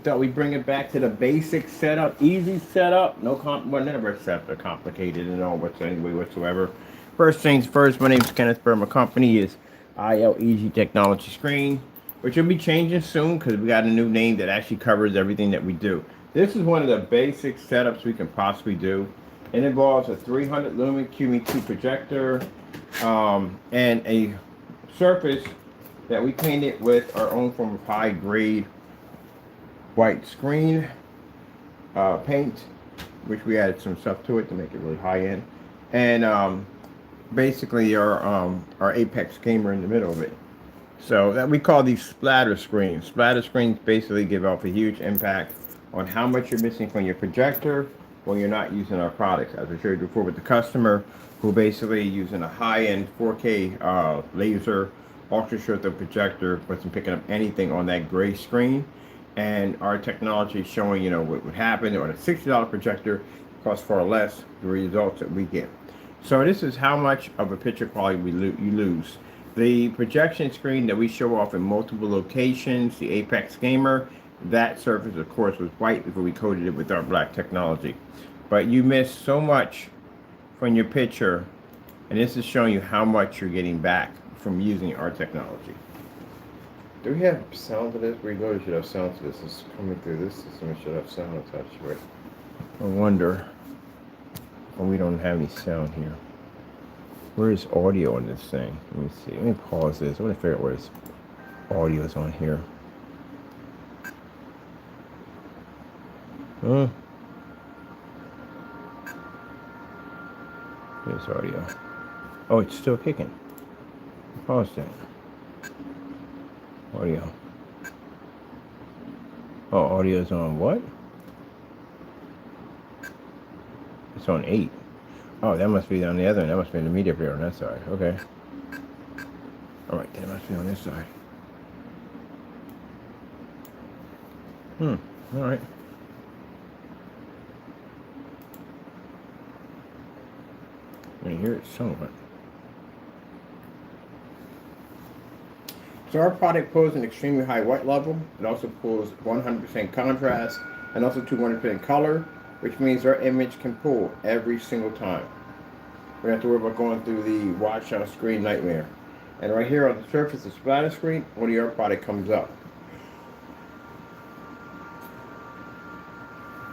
thought we'd bring it back to the basic setup, easy setup. Well, none of our setups are complicated in all whatsoever. First things first, my name is Kenneth Burr. My company is ILEG Technology Screen, which will be changing soon because we got a new name that actually covers everything that we do. This is one of the basic setups we can possibly do. It involves a 300 lumen QE2 projector and a surface that we painted with our own form of high grade white screen paint, which we added some stuff to it to make it really high end, and basically our Apex gamer in the middle of it. So that we call these splatter screens. Splatter screens basically give off a huge impact on how much you're missing from your projector when you're not using our products. As I showed you before with the customer who basically using a high-end 4K laser ultra short projector, wasn't picking up anything on that gray screen. And our technology is showing, what would happen on a $60 projector costs far less the results that we get. So this is how much of a picture quality you lose. The projection screen that we show off in multiple locations, the Apex Gamer, that surface, of course, was white before we coated it with our black technology. But you miss so much from your picture, and this is showing you how much you're getting back from using our technology. Do we have sound to this? We really should have sound to this. It's coming through this system. It should have sound attached to it. I wonder. Well, we don't have any sound here. Where is audio on this thing? Let me see. Let me pause this. I want to figure out where this audio is on here. There's audio. Oh, it's still kicking. Pause that. Audio. Oh, audio's on what? It's on 8. Oh, that must be on the other end. That must be in the media player on that side. Okay. Alright, that must be on this side. Alright. I can hear it somewhat. So our product pulls an extremely high white level. It also pulls 100% contrast and also 200% color, which means our image can pull every single time. We don't have to worry about going through the washout screen nightmare. And right here on the surface of the splatter screen, only our product comes up.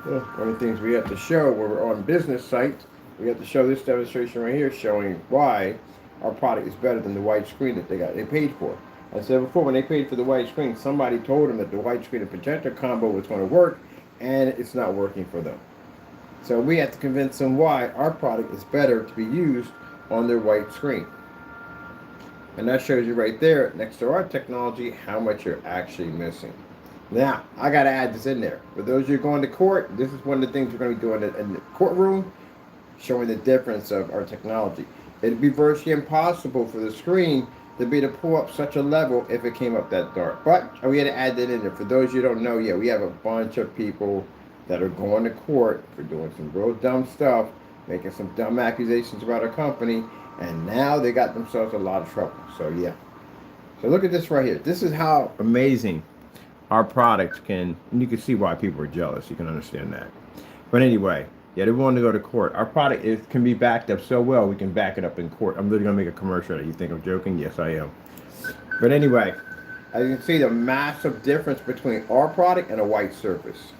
One of the things we have to show when we're on business sites, we have to show this demonstration right here showing why our product is better than the white screen that they paid for. I said before, when they paid for the white screen, somebody told them that the white screen and projector combo was going to work, and it's not working for them. So we have to convince them why our product is better to be used on their white screen. And that shows you right there, next to our technology, how much you're actually missing. Now, I got to add this in there. For those of you going to court, this is one of the things we're going to be doing in the courtroom, showing the difference of our technology. It'd be virtually impossible for the screen to be to pull up such a level if it came up that dark. But we had to add that in there. For those you don't know, we have a bunch of people that are going to court for doing some real dumb stuff, making some dumb accusations about our company, and now they got themselves a lot of trouble. So yeah. So look at this right here. This is how amazing our product can, and you can see why people are jealous. You can understand that. But anyway, they want to go to court. Our product can be backed up so well, we can back it up in court. I'm literally going to make a commercial. You think I'm joking? Yes, I am. But anyway, as you can see, the massive difference between our product and a white surface.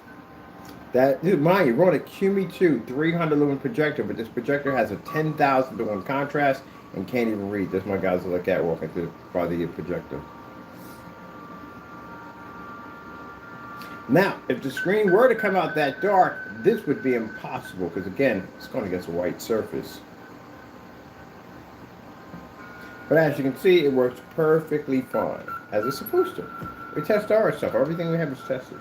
Mind you, we're on a QE2 300 lumen projector, but this projector has a 10,000 to 1 contrast and can't even read. That's my guys to look at walking through by the projector. Now, if the screen were to come out that dark, this would be impossible because, again, it's going against a white surface. But as you can see, it works perfectly fine, as it's supposed to. We test our stuff. Everything we have is tested.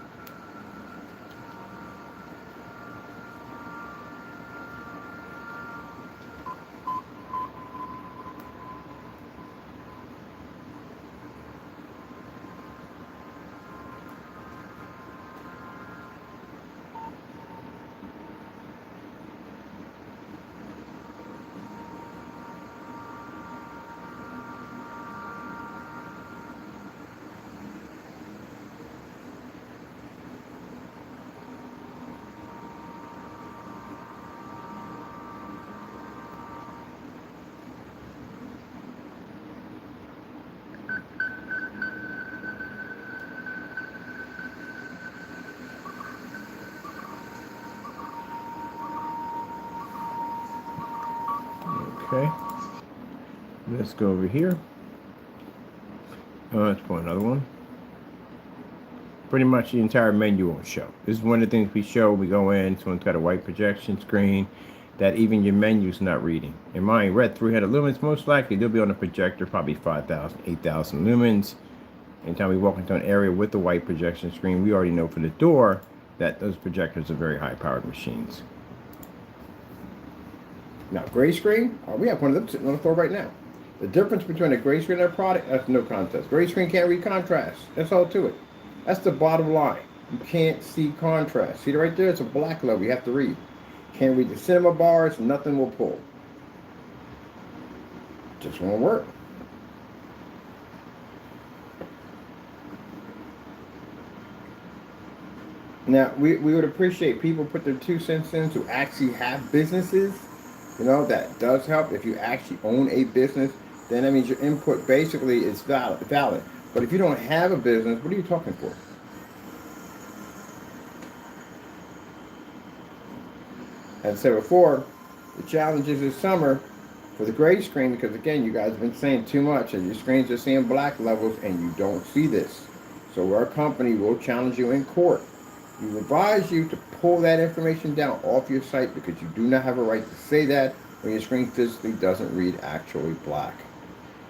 Okay. Let's go over here. Let's go another one. Pretty much the entire menu won't show. This is one of the things we show. We go in, someone's got a white projection screen that even your menu's not reading. In mine, read 300 lumens, most likely they'll be on a projector, probably 5,000, 8,000 lumens. Anytime we walk into an area with the white projection screen, we already know for the door that those projectors are very high-powered machines. Now, gray screen, we have one of them sitting on the floor right now. The difference between a gray screen and a product, that's no contest. Gray screen can't read contrast. That's all to it. That's the bottom line. You can't see contrast. See right there? It's a black level you have to read. Can't read the cinema bars, nothing will pull. Just won't work. Now, we would appreciate people put their 2 cents in who actually have businesses. You know, that does help. If you actually own a business, then that means your input basically is valid. But if you don't have a business, what are you talking for? As I said before, the challenge is this summer for the gray screen, because again, you guys have been saying too much and your screens are seeing black levels and you don't see this. So our company will challenge you in court. We advise you to pull that information down off your site because you do not have a right to say that when your screen physically doesn't read actually black.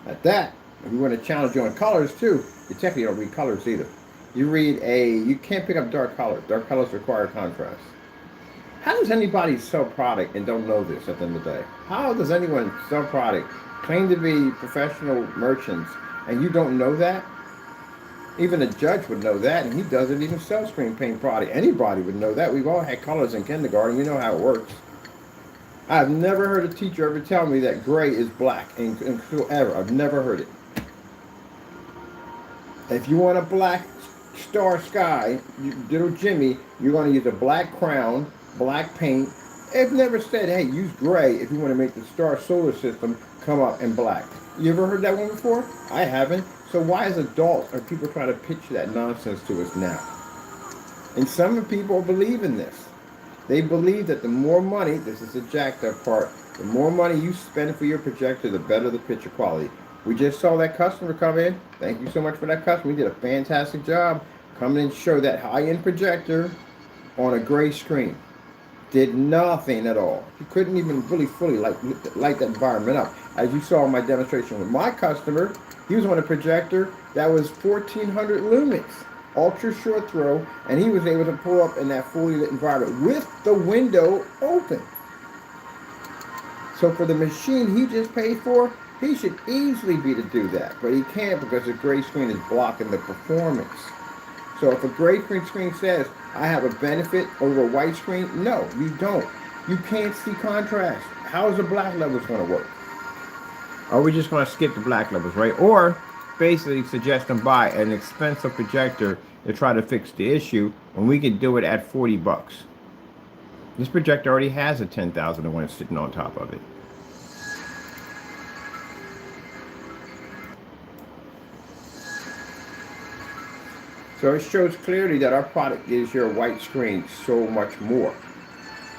At that, if we want to challenge you on colors too, you technically don't read colors either. You can't pick up dark colors. Dark colors require contrast. How does anybody sell product and don't know this at the end of the day? How does anyone sell product, claim to be professional merchants, and you don't know that? Even a judge would know that, and he doesn't even sell screen paint product. Anybody would know that. We've all had colors in kindergarten. We know how it works. I've never heard a teacher ever tell me that gray is black, ever. I've never heard it. If you want a black star sky, little Jimmy, you're going to use a black crown, black paint. They've never said, hey, use gray if you want to make the star solar system come up in black. You ever heard that one before? I haven't. So why as adults are people trying to pitch that nonsense to us now? And some people believe in this. They believe that the more money, this is the jacked up part, the more money you spend for your projector, the better the picture quality. We just saw that customer come in. Thank you so much for that customer. We did a fantastic job coming and show that high-end projector on a gray screen. Did nothing at all. You couldn't even really fully light that environment up. As you saw in my demonstration with my customer, he was on a projector that was 1400 lumens, ultra short throw, and he was able to pull up in that fully lit environment with the window open. So for the machine he just paid for, he should easily be to do that, but he can't because the gray screen is blocking the performance. So if a gray screen says, I have a benefit over a white screen, no, you don't. You can't see contrast. How is the black levels going to work? Are we just going to skip the black levels, right? Or basically suggest them buy an expensive projector to try to fix the issue when we can do it at 40 bucks. This projector already has a 10,001 sitting on top of it. So it shows clearly that our product gives your white screen so much more.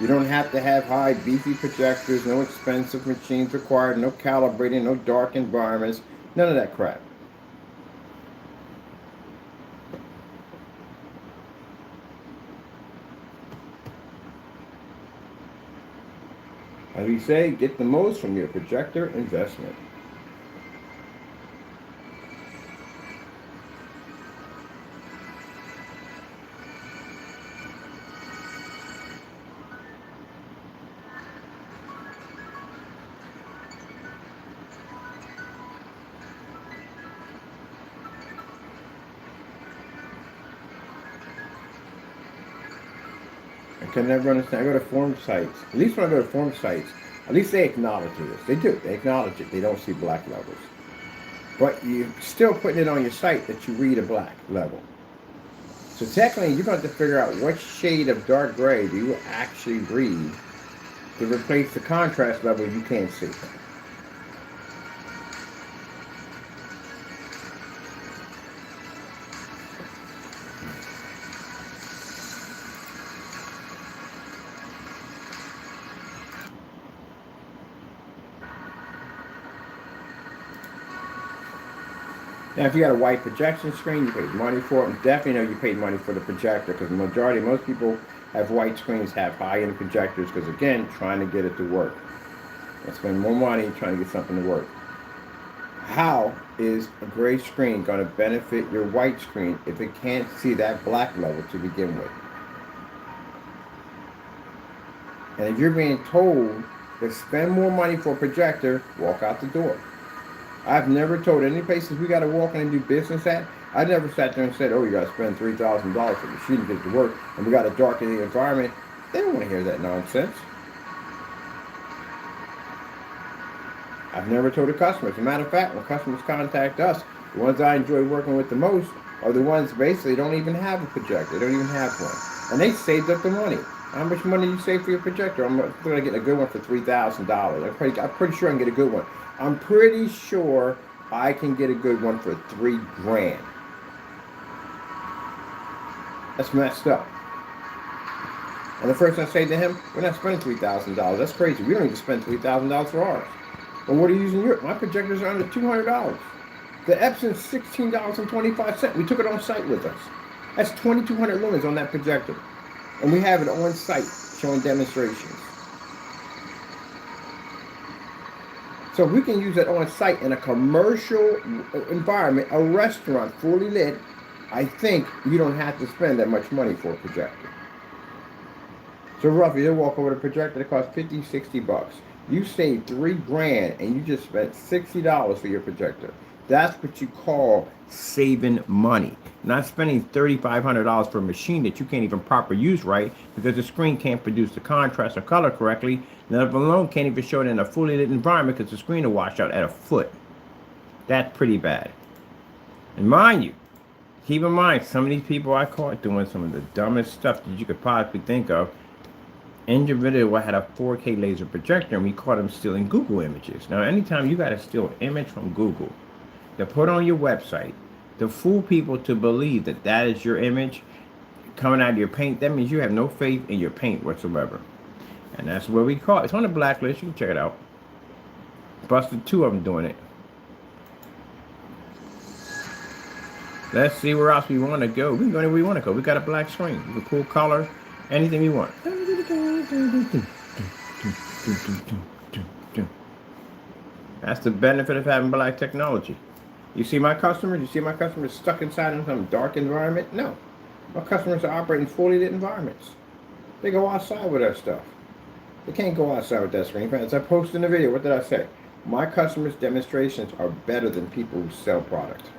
You don't have to have high beefy projectors, no expensive machines required, no calibrating, no dark environments, none of that crap. As we say, get the most from your projector investment. I can never understand. I go to forum sites. At least when I go to forum sites, at least they acknowledge this. They do. They acknowledge it. They don't see black levels. But you're still putting it on your site that you read a black level. So technically, you're going to have to figure out what shade of dark gray do you actually read to replace the contrast level you can't see. Now, if you got a white projection screen, you paid money for it. And definitely know you paid money for the projector, because the majority, most people have white screens, have high-end projectors, because again, trying to get it to work. They spend more money trying to get something to work. How is a gray screen going to benefit your white screen if it can't see that black level to begin with? And if you're being told to spend more money for a projector, walk out the door. I've never told any places we got to walk in and do business at. I never sat there and said, oh, you got to spend $3,000 for the machine to get it to work, and we got to darken the environment. They don't want to hear that nonsense. I've never told a customer. As a matter of fact, when customers contact us, the ones I enjoy working with the most are the ones basically don't even have a projector. They don't even have one. And they saved up the money. How much money do you save for your projector? I'm going to get a good one for $3,000. I'm pretty sure I can get a good one. I'm pretty sure I can get a good one for $3,000. That's messed up. And the first thing I say to him, we're not spending $3,000. That's crazy. We don't even spend $3,000 for ours. Well, what are you using yours? My projectors are under $200. The Epson's $16.25. We took it on site with us. That's 2,200 lumens on that projector. And we have it on site showing demonstrations. So we can use it on site in a commercial environment, a restaurant fully lit. I think you don't have to spend that much money for a projector. So roughly, they'll walk over to a projector that costs $50, $60. You save $3,000 and you just spent $60 for your projector. That's what you call saving money. Not spending $3,500 for a machine that you can't even properly use right because the screen can't produce the contrast or color correctly. Let alone can't even show it in a fully lit environment because the screen will wash out at a foot. That's pretty bad. And mind you, keep in mind, some of these people I caught doing some of the dumbest stuff that you could possibly think of. Individual had a 4K laser projector and we caught him stealing Google images. Now, anytime you got to steal an image from Google to put on your website to fool people to believe that that is your image coming out of your paint, that means you have no faith in your paint whatsoever. And that's where we caught. It's on the blacklist. You can check it out. Busted 2 of them doing it. Let's see where else we want to go. We can go anywhere we want to go. We got a black screen. We can pull color, anything we want. That's the benefit of having black technology. You see my customers? You see my customers stuck inside in some dark environment? No. My customers are operating fully lit environments. They go outside with that stuff. They can't go outside with that screen. As I posted in the video, what did I say? My customers' demonstrations are better than people who sell product.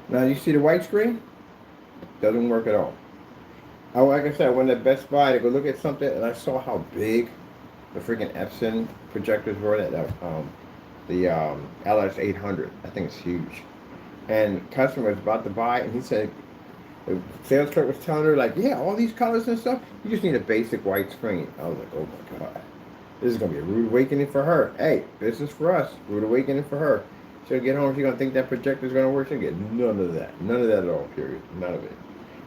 Now you see the white screen? Doesn't work at all. Like I said, I went to Best Buy to go look at something and I saw how big the freaking Epson projectors were. The LS800. I think it's huge. And customer was about to buy it and he said, the sales clerk was telling her like, yeah, all these colors and stuff, you just need a basic white screen. I was like, oh my God. This is going to be a rude awakening for her. Hey, this is for us. Rude awakening for her. She'll get home, she's going to think that projector is going to work. She'll get none of that. None of that at all, period. None of it.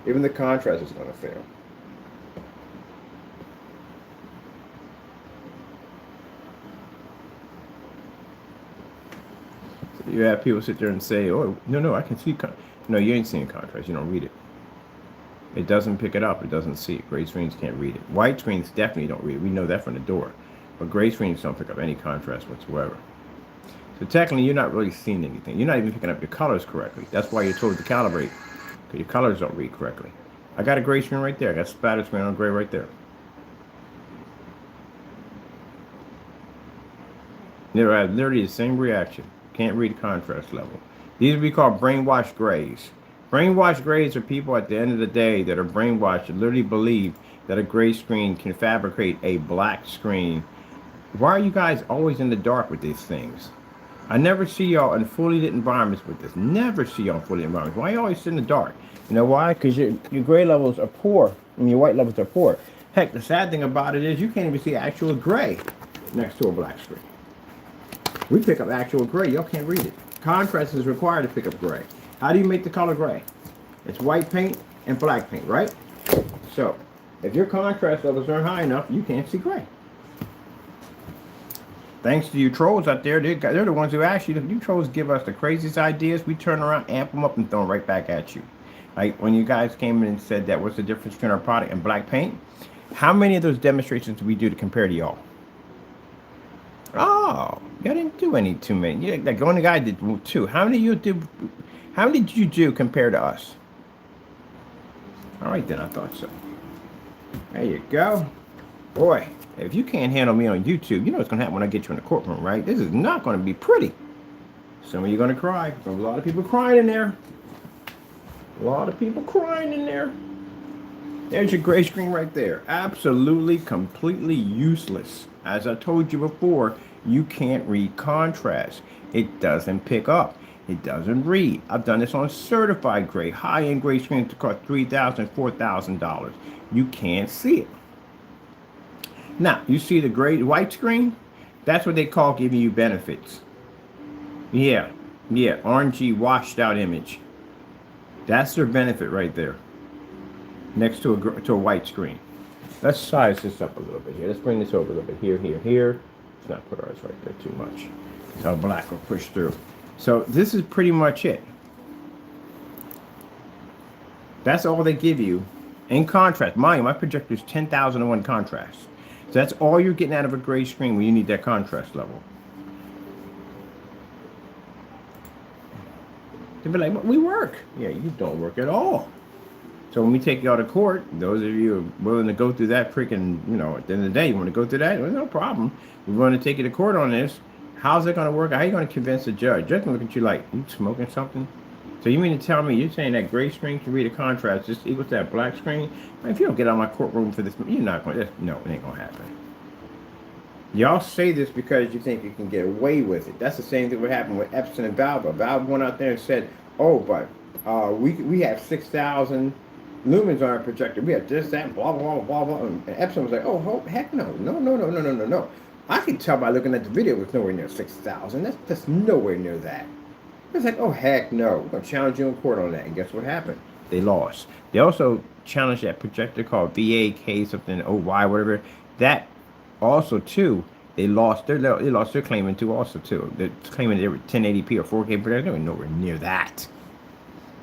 Even the contrast is going to fail. So you have people sit there and say, oh, no, I can see. No, you ain't seeing contrast. You don't read it. It doesn't pick it up. It doesn't see it. Gray screens can't read it. White screens definitely don't read it. We know that from the door. But gray screens don't pick up any contrast whatsoever. So technically, you're not really seeing anything. You're not even picking up your colors correctly. That's why you're told to calibrate, because your colors don't read correctly. I got a gray screen right there. I got a spatter screen on gray right there. They're at literally the same reaction. Can't read the contrast level. These would be called brainwashed grays. Brainwashed grays are people at the end of the day that are brainwashed and literally believe that a gray screen can fabricate a black screen. Why are you guys always in the dark with these things? I never see y'all in fully lit environments with this. Never see y'all in fully lit environments. Why you always sit in the dark? You know why? Because your gray levels are poor. And your white levels are poor. Heck, the sad thing about it is you can't even see actual gray next to a black screen. We pick up actual gray. Y'all can't read it. Contrast is required to pick up gray. How do you make the color gray? It's white paint and black paint, right? So, If your contrast levels aren't high enough, you can't see gray. Thanks to you trolls out there, they're the ones who ask you. You trolls give us the craziest ideas. We turn around, amp them up, and throw them right back at you. Like when you guys came in and said that what's the difference between our product and black paint? How many of those demonstrations did we do to compare to y'all? Oh, y'all didn't do any too many. Yeah, like the only guy did 2. How many you did? How many did you do compared to us? All right, then I thought so. There you go, boy. If you can't handle me on YouTube, you know what's going to happen when I get you in the courtroom, right? This is not going to be pretty. Some of you are going to cry. There's a lot of people crying in there. A lot of people crying in there. There's your gray screen right there. Absolutely, completely useless. As I told you before, you can't read contrast. It doesn't pick up. It doesn't read. I've done this on certified gray, high-end gray screens to cost $3,000, $4,000. You can't see it. Now, you see the gray white screen? That's what they call giving you benefits. Yeah, orangey washed out image. That's their benefit right there. Next to a white screen. Let's size this up a little bit here. Let's bring this over a little bit here. Let's not put ours right there too much. So black will push through. So this is pretty much it. That's all they give you in contrast. Mind you, my projector is 10,001 contrast. So that's all you're getting out of a gray screen when you need that contrast level. They'll be like, we work. Yeah, you don't work at all. So when we take you out of court, those of you who are willing to go through that freaking, at the end of the day, you want to go through that? Well, no problem. We're going to take you to court on this. How's it going to work? How are you going to convince the judge? Judge going to look at you like, you smoking something? So you mean to tell me you're saying that gray screen can read a contrast just equal to that black screen? If you don't get out of my courtroom for this, you're not going to, no, it ain't going to happen. Y'all say this because you think you can get away with it. That's the same thing that happened with Epson and Valve. Valve went out there and said, oh, but we have 6,000 lumens on our projector. We have this, that, blah, blah, blah, blah. And Epson was like, oh, heck no. No. I can tell by looking at the video it was nowhere near 6,000. That's nowhere near that. It's like, oh, heck no. We're going to challenge you in court on that. And guess what happened? They lost. They also challenged that projector called VAK something, OY, whatever. That also, too, they lost their claiming to also, too. They're claiming they were 1080p or 4K projector. They were nowhere near that.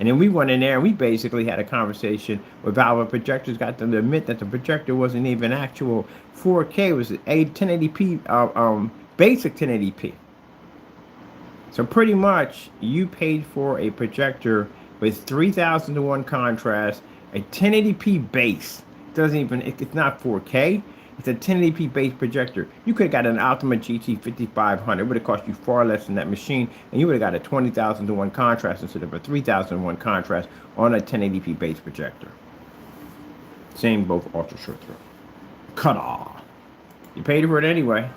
And then we went in there and we basically had a conversation with Valve Projectors, got them to admit that the projector wasn't even actual 4K. It was a 1080p, basic 1080p. So pretty much you paid for a projector with 3,001 contrast, a 1080p base. It's not 4K. It's a 1080p base projector. You could have got an Ultima GT 5500. It would have cost you far less than that machine, and you would have got a 20,001 contrast instead of a 3,001 contrast on a 1080p base projector. Same both ultra short throw. Cut off. You paid for it anyway.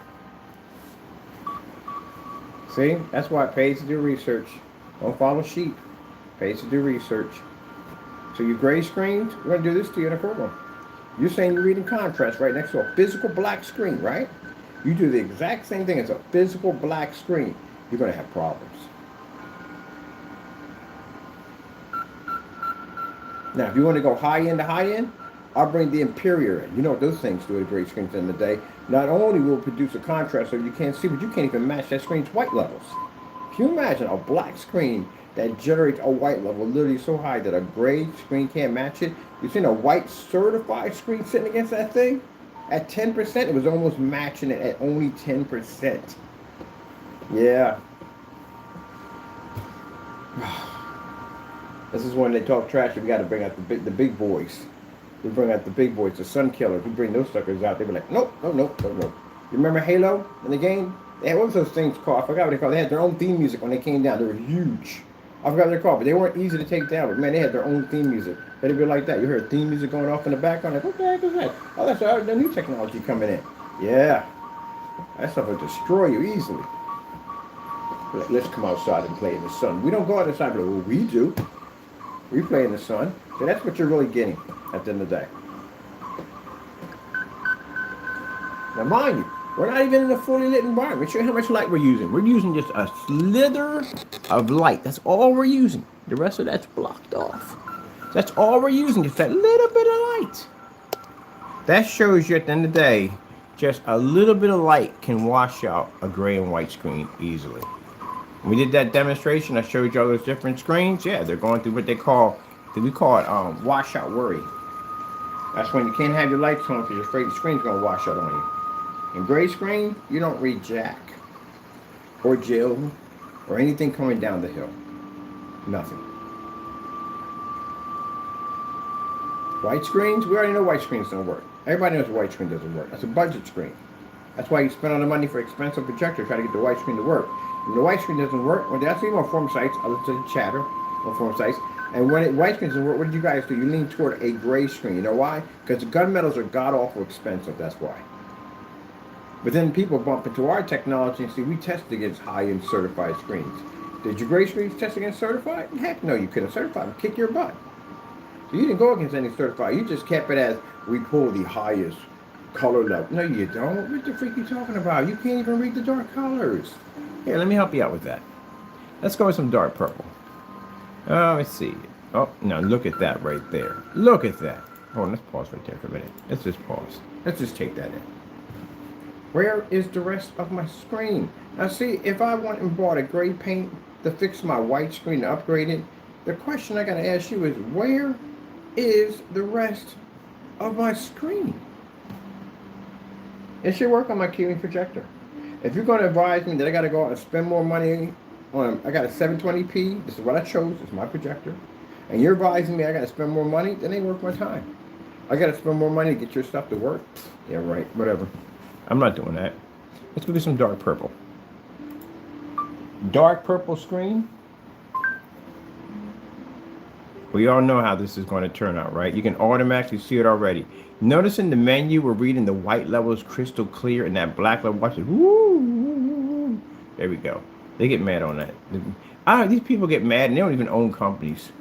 See, that's why it pays to do research. Don't follow sheep. It pays to do research. So you gray screens, we're going to do this to you in a program. You're saying you're reading contrast right next to a physical black screen, right? You do the exact same thing as a physical black screen. You're going to have problems. Now, if you want to go high end to high end, I'll bring the Imperial in. You know what those things do at gray screens at the end of the day. Not only will it produce a contrast so you can't see, but you can't even match that screen's white levels. Can you imagine a black screen that generates a white level literally so high that a gray screen can't match it? You've seen a white certified screen sitting against that thing? At 10%, it was almost matching it at only 10%. Yeah. This is when they talk trash. We got to bring out the big boys. We bring out the big boys, the sun killers. We bring those suckers out. They be like, nope. You remember Halo in the game? They had, what was those things called? I forgot what they called. They had their own theme music when they came down. They were huge. I forgot what they're called, but they weren't easy to take down. But man, they had their own theme music. They'd be like that. You heard theme music going off in the background. Like, what the heck is that? Oh, that's the new technology coming in. Yeah. That stuff will destroy you easily. Let's come outside and play in the sun. We don't go outside, but well, we do. We play in the sun. So that's what you're really getting at the end of the day. Now, mind you, we're not even in a fully lit environment. Show you how much light we're using. We're using just a slither of light. That's all we're using. The rest of that's blocked off. That's all we're using, just that little bit of light. That shows you at the end of the day, just a little bit of light can wash out a gray and white screen easily. We did that demonstration. I showed you all those different screens. Yeah, they're going through what we call it washout worry. That's when you can't have your lights on because you're afraid the screen's going to wash out on you. In gray screen, you don't read jack or Jill or anything coming down the hill. Nothing. White screens, we already know white screens don't work. Everybody knows a white screen doesn't work. That's a budget screen. That's why you spend all the money for expensive projector trying to get the white screen to work. When the white screen doesn't work, when that's even on forum sites, I listen to chatter on forum sites, and when white screen doesn't work, what did you guys do? You lean toward a gray screen. You know why? Because the gunmetals are god-awful expensive, that's why. But then people bump into our technology and see we tested against high-end certified screens. Did your gray screens test against certified? Heck no, you couldn't. Certified would kick your butt. So you didn't go against any certified. You just kept it as, we pull the highest color level. No, you don't. What the freak are you talking about? You can't even read the dark colors. Here, let me help you out with that. Let's go with some dark purple. Let's see. Oh, now look at that right there. Look at that. Hold on, let's pause right there for a minute. Let's just pause. Let's just take that in. Where is the rest of my screen? Now see, if I went and bought a gray paint to fix my white screen to upgrade it, the question I gotta ask you is, where is the rest of my screen? It should work on my Kiwi projector. If you're going to advise me that I got to go out and spend more money on, I got a 720p, this is what I chose, it's my projector, and you're advising me I got to spend more money, then ain't worth my time. I got to spend more money to get your stuff to work. Yeah, right, whatever. I'm not doing that. Let's go get some dark purple. Dark purple screen. We all know how this is going to turn out, right? You can automatically see it already. Notice in the menu, we're reading the white levels crystal clear and that black level, watch it. Woo. There we go. They get mad on that. These people get mad and they don't even own companies.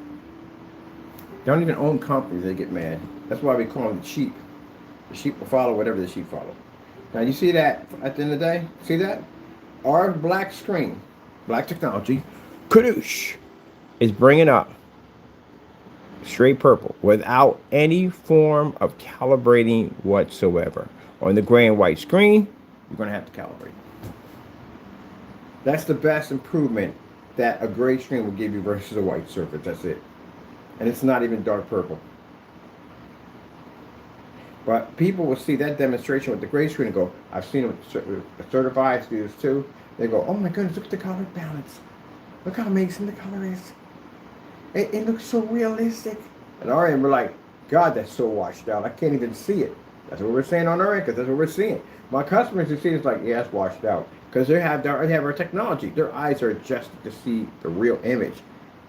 They don't even own companies, they get mad. That's why we call them the sheep. The sheep will follow whatever the sheep follow. Now you see that at the end of the day? See that? Our black screen, black technology, Kadoosh, is bringing up straight purple without any form of calibrating whatsoever. On the gray and white screen, you're going to have to calibrate. That's the best improvement that a gray screen will give you versus a white surface. That's it. And it's not even dark purple. But people will see that demonstration with the gray screen and go, I've seen it with certified students too. They go, oh my goodness, look at the color balance. Look how amazing the color is. It looks so realistic. And our end, we're like, God, that's so washed out. I can't even see it. That's what we're saying on our end, because that's what we're seeing. My customers who see it's like, yeah, it's washed out. Because they have our technology. Their eyes are adjusted to see the real image.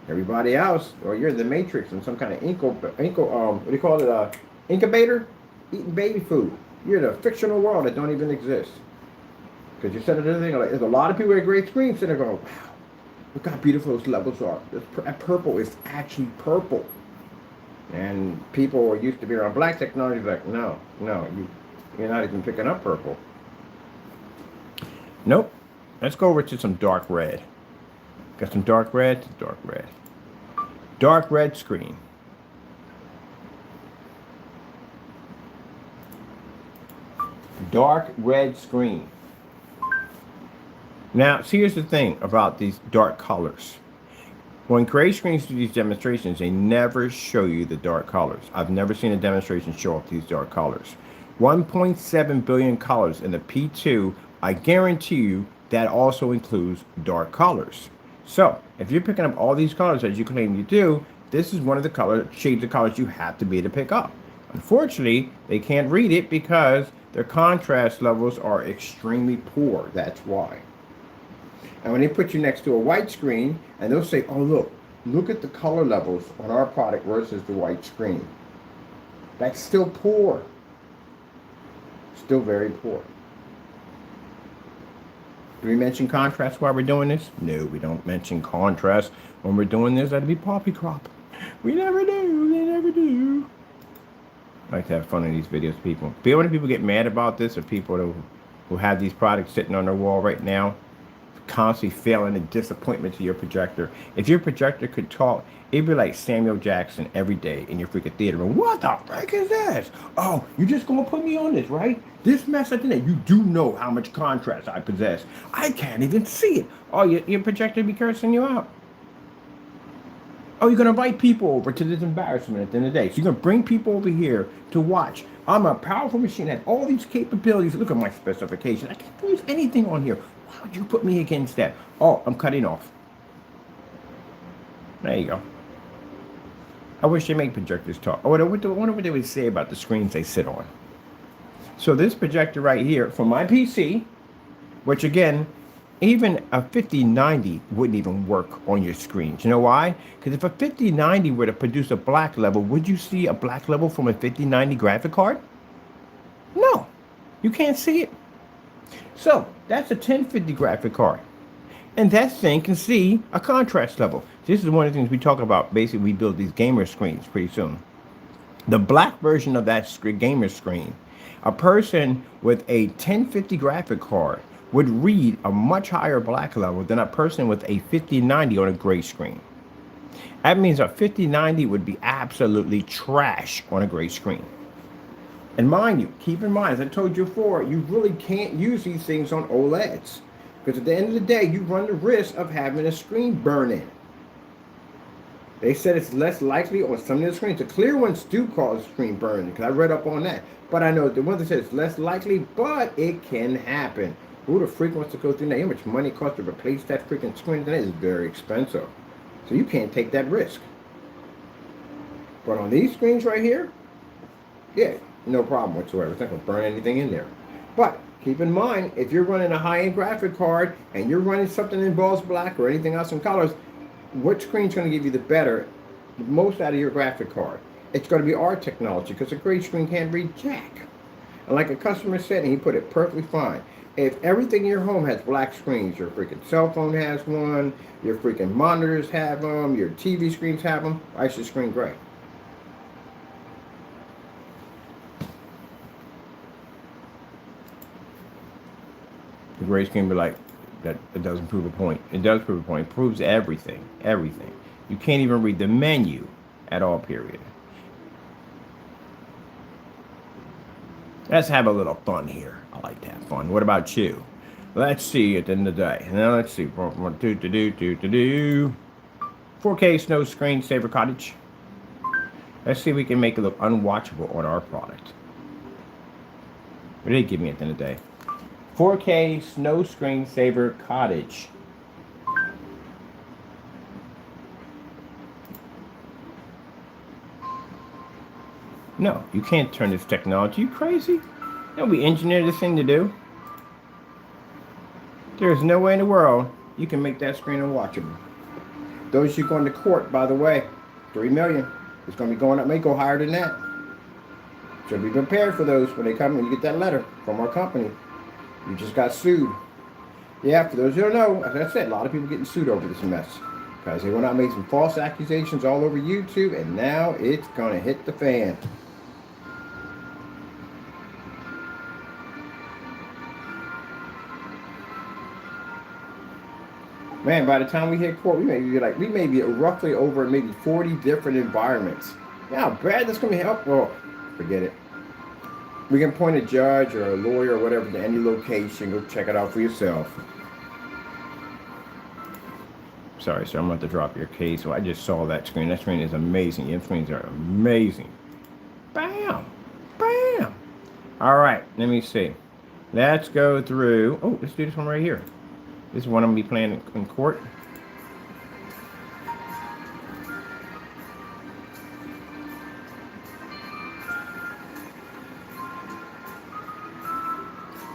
Everybody else, or you're in the matrix in some kind of what do you call it? Incubator? Eating baby food. You're in a fictional world that don't even exist. Because you said it, there's a lot of people with great screens sitting there going, wow. Look how beautiful those levels are. That purple is actually purple. And people are used to being around black technology like, no, you're not even picking up purple. Nope. Let's go over to some dark red. Got some dark red, dark red. Dark red screen. Dark red screen. Now, see, here's the thing about these dark colors. When gray screens do these demonstrations, they never show you the dark colors. I've never seen a demonstration show off these dark colors. 1.7 billion colors in the P2. I guarantee you that also includes dark colors. So, if you're picking up all these colors as you claim you do, this is one of the shades of colors you have to be able to pick up. Unfortunately, they can't read it because their contrast levels are extremely poor. That's why. And when they put you next to a white screen, and they'll say, oh, look at the color levels on our product versus the white screen. That's still poor. Still very poor. Do we mention contrast while we're doing this? No, we don't mention contrast when we're doing this. That'd be poppy crop. We never do. They never do. I like to have fun in these videos, people. But when people get mad about this, or people who have these products sitting on their wall right now, constantly failing and disappointment to your projector. If your projector could talk, it'd be like Samuel Jackson every day in your freaking theater room. What the frick is this? Oh, you just gonna put me on this, right? This mess at the net. You do know how much contrast I possess. I can't even see it. Oh, your projector be cursing you out. Oh, you're gonna invite people over to this embarrassment at the end of the day. So you're gonna bring people over here to watch. I'm a powerful machine that has all these capabilities. Look at my specifications. I can't use anything on here. Why would you put me against that? Oh, I'm cutting off. There you go. I wish they make projectors talk. I wonder what they would say about the screens they sit on. So this projector right here for my PC, which again, even a 5090 wouldn't even work on your screens. You know why? Because if a 5090 were to produce a black level, would you see a black level from a 5090 graphic card? No, you can't see it. So that's a 1050 graphic card. And that thing can see a contrast level. This is one of the things we talk about. Basically, we build these gamer screens pretty soon. The black version of that gamer screen, a person with a 1050 graphic card would read a much higher black level than a person with a 5090 on a gray screen. That means a 5090 would be absolutely trash on a gray screen. And mind you, keep in mind, as I told you before, you really can't use these things on OLEDs. Because at the end of the day, you run the risk of having a screen burn in. They said it's less likely on some of the screens. The clear ones do cause screen burn, because I read up on that. But I know the ones that said it's less likely, but it can happen. Who the freak wants to go through that? How much money it costs to replace that freaking screen? That is very expensive. So you can't take that risk. But on these screens right here, yeah, no problem whatsoever. It's not going to burn anything in there. But keep in mind, if you're running a high-end graphic card and you're running something that involves black or anything else in colors, what screen's going to give you the most out of your graphic card? It's going to be our technology, because a gray screen can't read jack. And like a customer said, and he put it perfectly fine, if everything in your home has black screens, your freaking cell phone has one, your freaking monitors have them, your TV screens have them, why is your screen gray? The gray screen be like, that it doesn't prove a point. It does prove a point. It proves everything. Everything. You can't even read the menu at all, period. Let's have a little fun here. I like to have fun. What about you? Let's see at the end of the day. Now let's see. 4K Snow Screensaver Cottage. Let's see if we can make it look unwatchable on our product. What did they give me at the end of the day? 4K Snow Screensaver Cottage. No, you can't turn this technology. You crazy? Don't we engineer this thing to do? There's no way in the world you can make that screen unwatchable. Those you going to court, by the way, $3 million. It's going to be going up, may go higher than that. So be prepared for those when they come and you get that letter from our company. You just got sued. Yeah, for those who don't know, as I said, a lot of people getting sued over this mess. Because they went out and made some false accusations all over YouTube, and now it's going to hit the fan. Man, by the time we hit court, we may be roughly over maybe 40 different environments. Yeah, how bad that's going to help? Well, forget it. We can point a judge or a lawyer or whatever to any location. Go check it out for yourself. Sorry, sir, I'm about to drop your case. So I just saw that screen. That screen is amazing. Your screens are amazing. Bam! Bam! All right, let me see. Let's go through. Oh, let's do this one right here. This is one I'm going to be playing in court.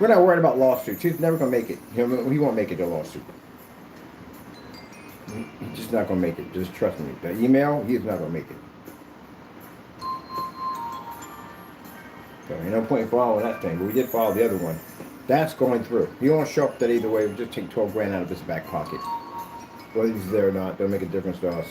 We're not worried about lawsuits. He's never going to make it. He won't make it to a lawsuit. He's just not going to make it. Just trust me. The email, he's not going to make it. So ain't no point in following that thing. But we did follow the other one. That's going through. He won't show up that either way. We'll just take 12 grand out of his back pocket. Whether he's there or not, don't make a difference to us.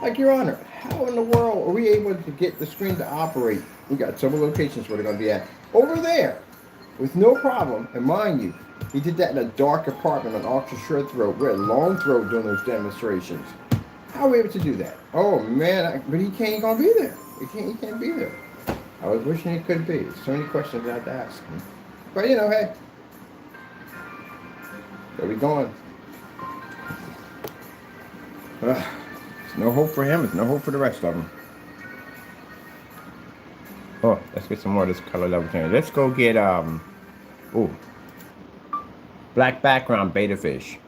Like, Your Honor, how in the world are we able to get the screen to operate? We got several locations where they're going to be at. Over there, with no problem. And mind you, he did that in a dark apartment on ultra short throw. We're at long throw doing those demonstrations. How are we able to do that? Oh man, but he can't gonna be there. He can't be there. I was wishing he could be. There's so many questions I have to ask him. But you know, hey, where we going? There's no hope for him. There's no hope for the rest of them. Oh, let's get some more of this color level change. Let's go get black background beta fish.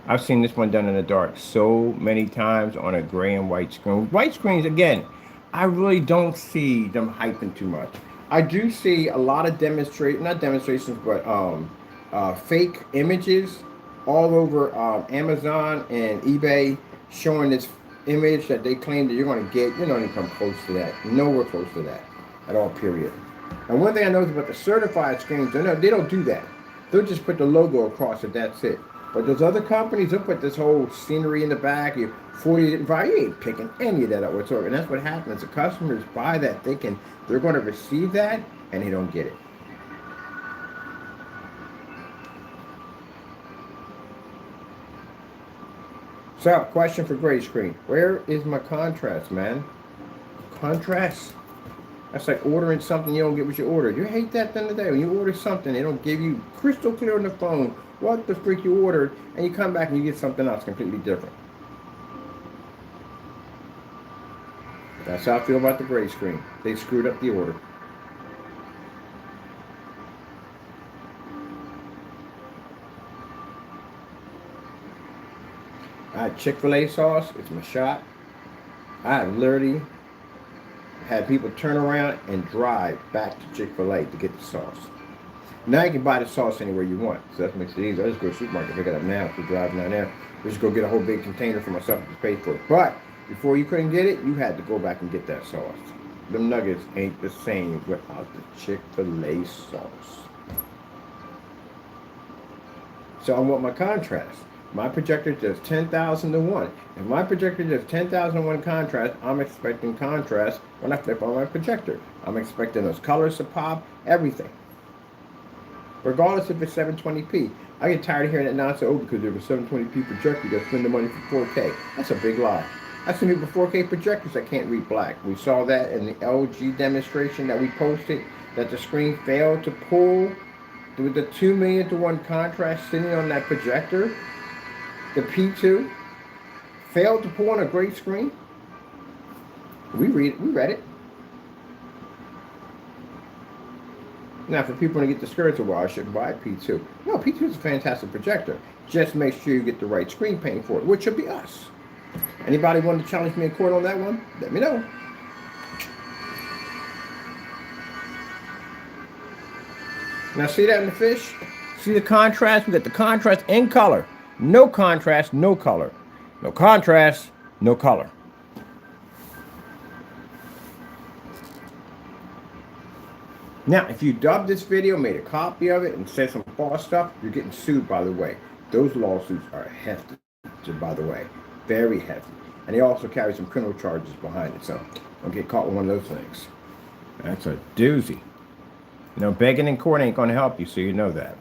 I've seen this one done in the dark so many times on a gray and white screen. White screens, again, I really don't see them hyping too much. I do see a lot of not demonstrations, but fake images all over Amazon and eBay showing this image that they claim that you're going to get. You don't even come close to that. Nowhere close to that at all, period. And one thing I know is about the certified screens, they don't do that. They'll just put the logo across it, that's it. But those other companies, they'll put this whole scenery in the back, you 40 value, you ain't picking any of that up whatsoever. And that's what happens. The customers buy that thinking they're going to receive that, and they don't get it. So, question for gray screen. Where is my contrast, man? Contrast? That's like ordering something you don't get what you ordered. You hate that at the end of the day. When you order something, they don't give you crystal clear on the phone what the freak you ordered, and you come back and you get something else completely different. That's how I feel about the gray screen. They screwed up the order. I had Chick-fil-A sauce. It's my shot. I have literally had people turn around and drive back to Chick-fil-A to get the sauce. Now you can buy the sauce anywhere you want, so that makes it easy. I just go to the supermarket, pick it up now. If you're driving down there, just go get a whole big container for myself to pay for it. But before you couldn't get it, you had to go back and get that sauce. Them nuggets ain't the same without the Chick-fil-A sauce. So I want my contrast. My projector does 10,000 to 1. If my projector does 10,000 to 1 contrast, I'm expecting contrast when I flip on my projector. I'm expecting those colors to pop, everything. Regardless if it's 720p. I get tired of hearing that nonsense, because if it's a 720p projector, you gotta spend the money for 4K. That's a big lie. I've seen people with 4K projectors that can't read black. We saw that in the LG demonstration that we posted, that the screen failed to pull with the 2 million to 1 contrast sitting on that projector. The P2 failed to pull on a gray screen. We read it. Now, for people to get discouraged, well, I shouldn't buy a P2. No, P2 is a fantastic projector. Just make sure you get the right screen paint for it, which will be us. Anybody want to challenge me in court on that one? Let me know. Now, see that in the fish? See the contrast? We got the contrast in color. No contrast, no color. No contrast, no color. Now, if you dubbed this video, made a copy of it, and said some false stuff, you're getting sued, by the way. Those lawsuits are hefty, by the way. Very hefty. And they also carry some criminal charges behind it, so don't get caught with one of those things. That's a doozy. You know, begging in court ain't going to help you, so you know that.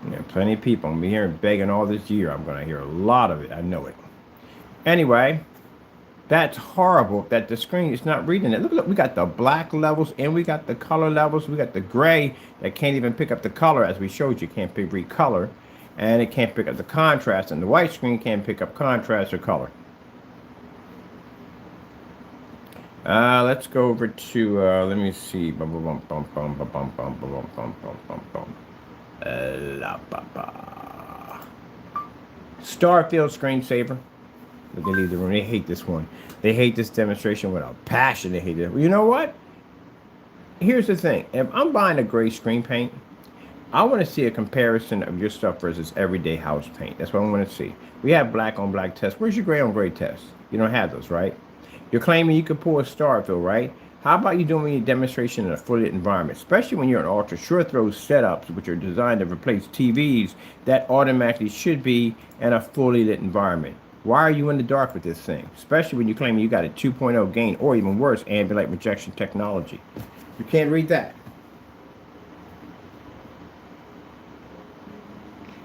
Yeah, plenty of people. I'm going to be hearing begging all this year. I'm going to hear a lot of it. I know it. Anyway, that's horrible that the screen is not reading it. Look, we got the black levels and we got the color levels. We got the gray that can't even pick up the color, as we showed you. Can't read color. And it can't pick up the contrast. And the white screen can't pick up contrast or color. Let's go over to, let me see. Starfield screensaver. Look, they leave the room. They hate this one. They hate this demonstration with a passion. They hate it. Well, you know what? Here's the thing. If I'm buying a gray screen paint, I want to see a comparison of your stuff versus everyday house paint. That's what I want to see. We have black on black tests. Where's your gray on gray test? You don't have those, right? You're claiming you could pull a Starfield, right? How about you doing a demonstration in a fully lit environment, especially when you're in ultra short throw setups, which are designed to replace TVs that automatically should be in a fully lit environment? Why are you in the dark with this thing, especially when you claim you got a 2.0 gain or even worse, ambient light projection technology? You can't read that.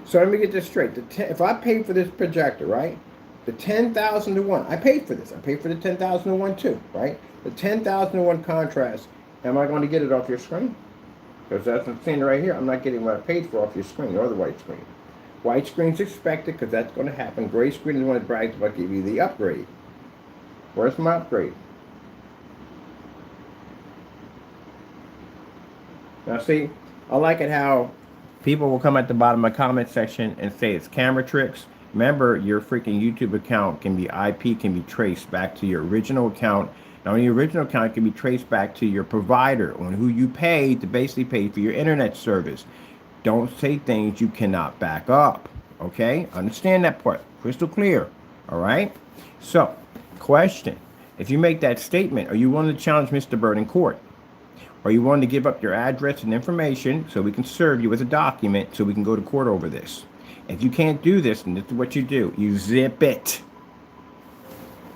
So let me get this straight. If I paid for this projector, right? The 10,000 to 1, I paid for this. I paid for the 10,000 to 1 too, right? The 10,000 to 1 contrast, am I going to get it off your screen? Because that's what I'm saying right here. I'm not getting what I paid for off your screen or the white screen. White screen's expected because that's going to happen. Gray screen is the one that brags about giving you the upgrade. Where's my upgrade? Now see, I like it how people will come at the bottom of my comment section and say it's camera tricks. Remember, your freaking YouTube account can be IP, can be traced back to your original account. Now, your original account can be traced back to your provider on who you paid to basically pay for your internet service. Don't say things you cannot back up. Okay? Understand that part. Crystal clear. All right? So, question. If you make that statement, are you willing to challenge Mr. Bird in court? Are you willing to give up your address and information so we can serve you with a document so we can go to court over this? If you can't do this, then this is what you do. You zip it.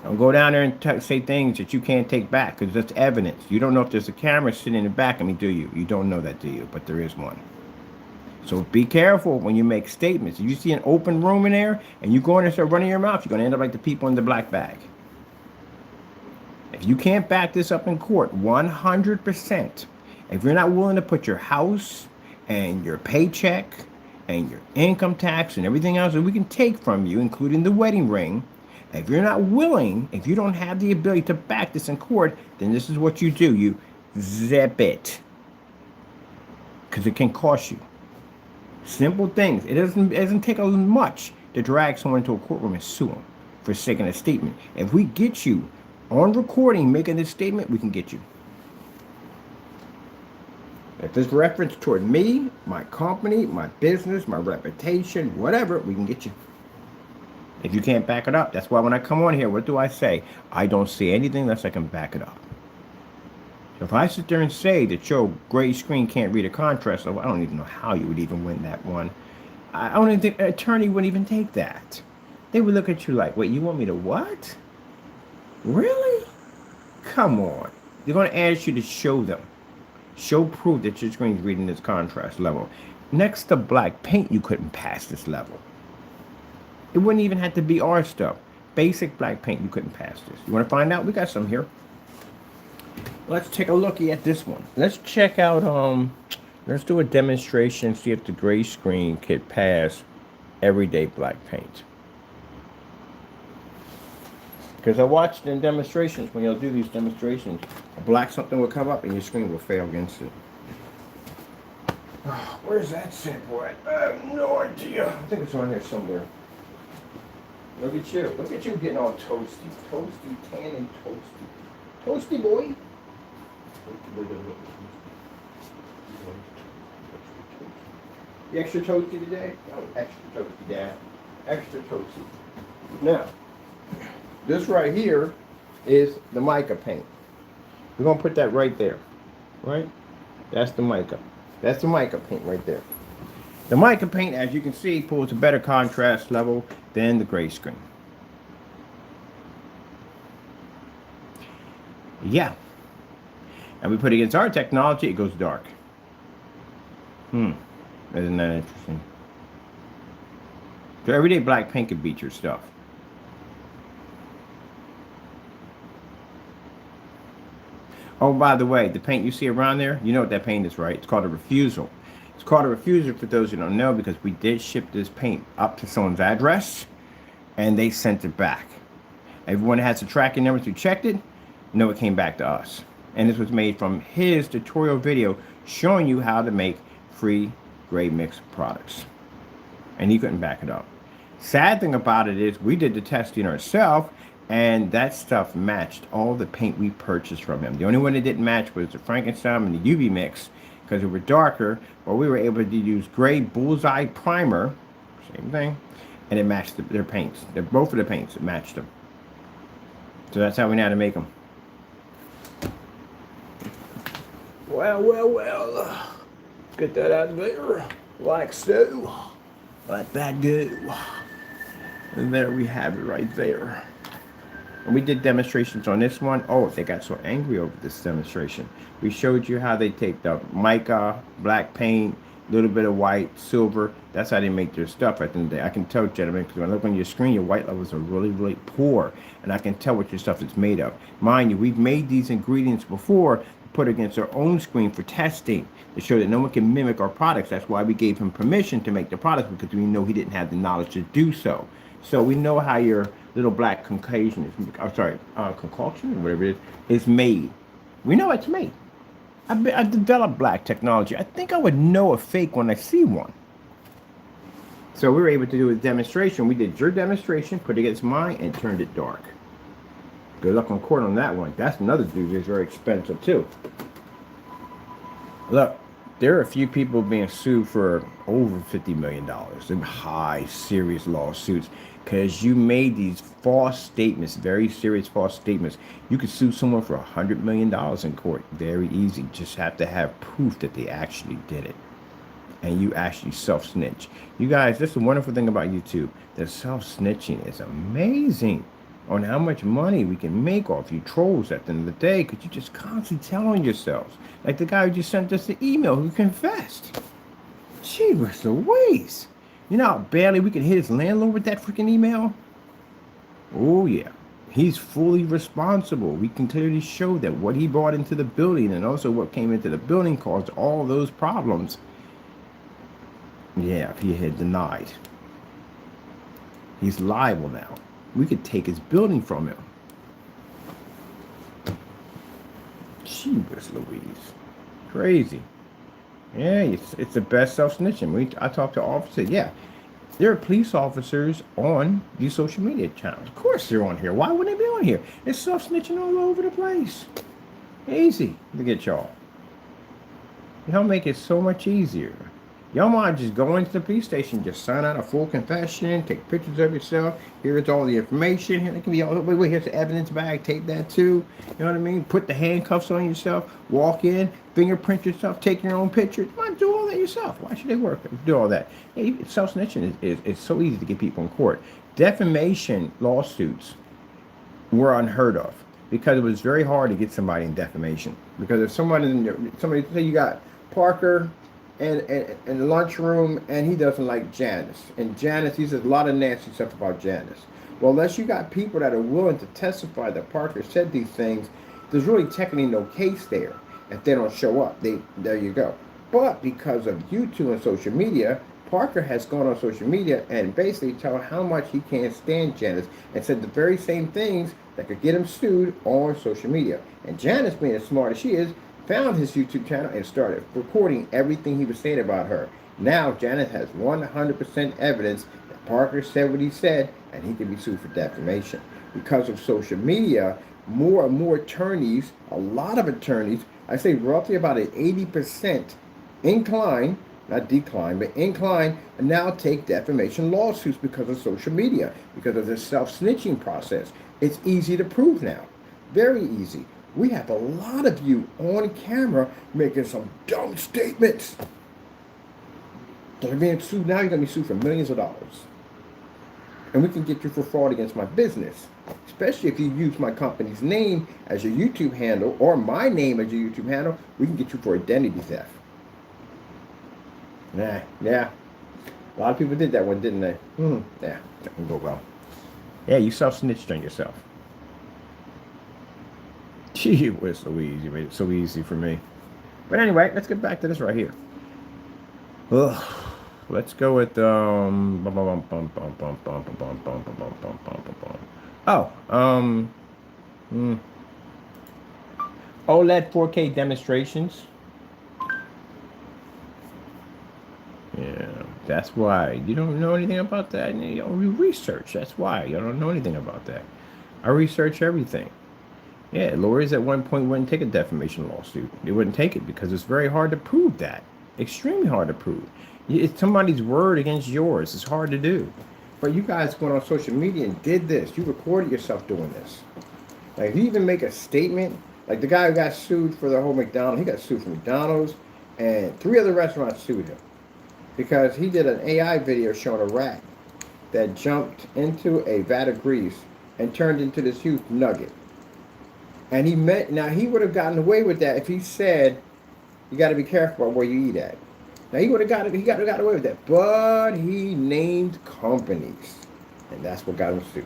Don't go down there and say things that you can't take back because that's evidence. You don't know if there's a camera sitting in the back of me, do you? You don't know that, do you? But there is one. So be careful when you make statements. If you see an open room in there and you go in and start running your mouth, you're going to end up like the people in the black bag. If you can't back this up in court 100%, if you're not willing to put your house and your paycheck and your income tax and everything else that we can take from you, including the wedding ring, if you're not willing, if you don't have the ability to back this in court, then this is what you do. You zip it. Because it can cost you. Simple things. It doesn't take much to drag someone into a courtroom and sue them for making a statement. If we get you on recording making this statement, we can get you. If there's reference toward me, my company, my business, my reputation, whatever, we can get you. If you can't back it up, that's why when I come on here, what do I say? I don't see anything unless I can back it up. So if I sit there and say that your gray screen can't read a contrast, I don't even know how you would even win that one. I don't even think an attorney would even take that. They would look at you like, wait, you want me to what? Really? Come on. They're going to ask you to show them. Show proof that your screen's reading this contrast level. Next to black paint, you couldn't pass this level. It wouldn't even have to be our stuff. Basic black paint, you couldn't pass this. You want to find out? We got some here. Let's take a look at this one. Let's check out, let's do a demonstration, see if the gray screen could pass everyday black paint. Because I watched in demonstrations, when you'll do these demonstrations, a black something will come up and your screen will fail against it. Oh, where's that sample at? I have no idea. I think it's on here somewhere. Look at you. Look at you getting all toasty. Toasty, tan and toasty. Toasty boy. You extra toasty today? Oh, extra toasty, Dad. Extra toasty. Now, this right here is the mica paint. We're going to put that right there. Right? That's the mica. That's the mica paint right there. The mica paint, as you can see, pulls a better contrast level than the gray screen. Yeah. And we put it against our technology, it goes dark. Isn't that interesting? So everyday black paint could beat your stuff. Oh, by the way, the paint you see around there, you know what that paint is, right? It's called a refusal. It's called a refusal for those who don't know because we did ship this paint up to someone's address and they sent it back. Everyone that has the tracking numbers who checked it, know it came back to us. And this was made from his tutorial video showing you how to make free gray mix products. And he couldn't back it up. Sad thing about it is we did the testing ourselves and that stuff matched all the paint we purchased from him. The only one that didn't match was the Frankenstein and the UV mix because they were darker, but we were able to use gray bullseye primer, same thing, and it matched their paints. Both of the paints, it matched them. So that's how we know how to make them. Well. Get that out of there. Like so. Let that go. And there we have it right there. And we did demonstrations on this one. Oh, they got so angry over this demonstration. We showed you how they take the mica, black paint, a little bit of white, silver. That's how they make their stuff at the end of the day. I can tell, gentlemen, because when I look on your screen, your white levels are really, really poor. And I can tell what your stuff is made of. Mind you, we've made these ingredients before, put against our own screen for testing to show that no one can mimic our products. That's why we gave him permission to make the products, because we know he didn't have the knowledge to do so. So we know how your little black concoction is, concoction, or whatever it is made. We know it's made. I developed black technology. I think I would know a fake when I see one. So we were able to do a demonstration. We did your demonstration, put it against mine, and turned it dark. Good luck on court on that one. That's another dude that's very expensive too. Look, there are a few people being sued for over $50 million in high, serious lawsuits because you made these false statements, very serious false statements. You could sue someone for $100 million in court. Very easy. Just have to have proof that they actually did it. And you actually self-snitch. You guys, that's the wonderful thing about YouTube. The self-snitching is amazing on how much money we can make off you trolls at the end of the day, because you just constantly telling yourselves. Like the guy who just sent us the email who confessed. Gee, what's Louise? You know how barely we could hit his landlord with that freaking email? Oh yeah. He's fully responsible. We can clearly show that what he brought into the building and also what came into the building caused all those problems. Yeah, if he had denied. He's liable now. We could take his building from him. Gee whiz Louise. Crazy. Yeah, it's the best self-snitching. I talked to officers. Yeah, there are police officers on these social media channels. Of course they're on here. Why wouldn't they be on here? It's self-snitching all over the place. Easy to get y'all. Y'all make it so much easier. Y'all might just go into the police station, just sign out a full confession, take pictures of yourself. Here's all the information. Here it can be all. Wait, here's the evidence bag. Take that too. You know what I mean? Put the handcuffs on yourself. Walk in, fingerprint yourself, take your own picture. You might do all that yourself. Why should they work? Do all that. Yeah, self-snitching is so easy to get people in court. Defamation lawsuits were unheard of because it was very hard to get somebody in defamation. Because if somebody say you got Parker in the lunchroom, and he doesn't like Janice. And Janice, he says a lot of nasty stuff about Janice. Well, unless you got people that are willing to testify that Parker said these things, there's really technically no case there. If they don't show up, there you go. But because of YouTube and social media, Parker has gone on social media and basically told how much he can't stand Janice and said the very same things that could get him sued on social media. And Janice, being as smart as she is, found his YouTube channel and started recording everything he was saying about her. Now, Janet has 100% evidence that Parker said what he said, and he can be sued for defamation. Because of social media, more and more attorneys, a lot of attorneys, I say roughly about an 80% incline, not decline, but incline, and now take defamation lawsuits because of social media, because of the self-snitching process. It's easy to prove now. Very easy. We have a lot of you on camera making some dumb statements. They're being sued now. You're going to be sued for millions of dollars. And we can get you for fraud against my business. Especially if you use my company's name as your YouTube handle or my name as your YouTube handle, we can get you for identity theft. Yeah. A lot of people did that one, didn't they? Yeah, that can go well. Yeah, you self-snitched on yourself. Gee whiz Louise, you made it so easy for me. But anyway, let's get back to this right here. Ugh. Let's go with OLED 4K demonstrations. Yeah, that's why you don't know anything about that. You don't research. That's why you don't know anything about that. I research everything. Yeah, lawyers at one point wouldn't take a defamation lawsuit. They wouldn't take it because it's very hard to prove that. Extremely hard to prove. It's somebody's word against yours. It's hard to do. But you guys went on social media and did this. You recorded yourself doing this. Like, if you even make a statement, Like the guy who got sued for the whole McDonald's, he got sued for McDonald's, and 3 other restaurants sued him because he did an AI video showing a rat that jumped into a vat of grease and turned into this huge nugget. And now he would have gotten away with that if he said, you got to be careful about where you eat at. Now he would have got away with that, but he named companies, and that's what got him sued.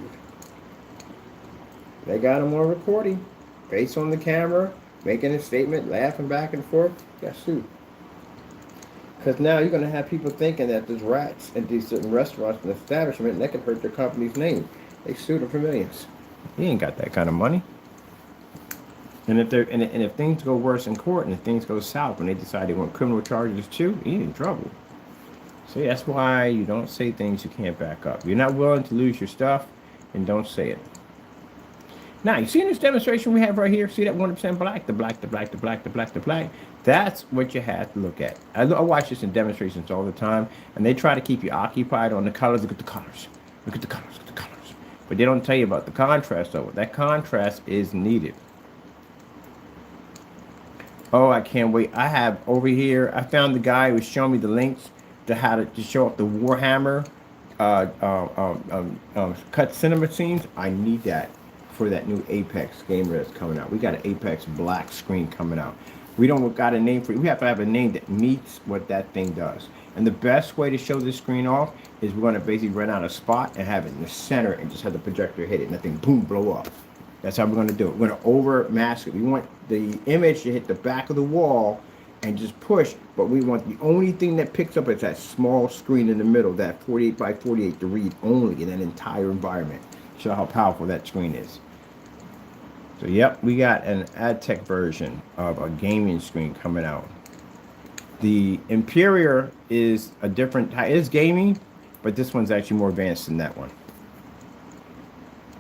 They got him on recording, face on the camera, making a statement, laughing back and forth. Got sued. Because now you're going to have people thinking that there's rats at these certain restaurants and establishments, and that can hurt their company's name. They sued him for millions. He ain't got that kind of money. And if things go worse in court and if things go south when they decide they want criminal charges too, he's in trouble. See, that's why you don't say things you can't back up. If you're not willing to lose your stuff, then don't say it. Now, you see in this demonstration we have right here, see that 100% black, the black, the black, the black, the black, the black? That's what you have to look at. I watch this in demonstrations all the time, and they try to keep you occupied on the colors. Look at the colors. Look at the colors. Look at the colors. But they don't tell you about the contrast, though. That contrast is needed. Oh, I can't wait. I have over here, I found the guy who was showing me the links to how to show up the Warhammer cut cinema scenes. I need that for that new Apex game that's coming out. We got an Apex black screen coming out. We don't got a name for it. We have to have a name that meets what that thing does. And the best way to show this screen off is we're going to basically rent out a spot and have it in the center and just have the projector hit it and that thing boom, blow up. That's how we're going to do it. We're going to over mask it. We want the image to hit the back of the wall and just push, but we want the only thing that picks up is that small screen in the middle, that 48 by 48 to read only in that entire environment. Show how powerful that screen is. So yep, we got an ad tech version of a gaming screen coming out. The Imperial is a different type. It is gaming, but this one's actually more advanced than that one.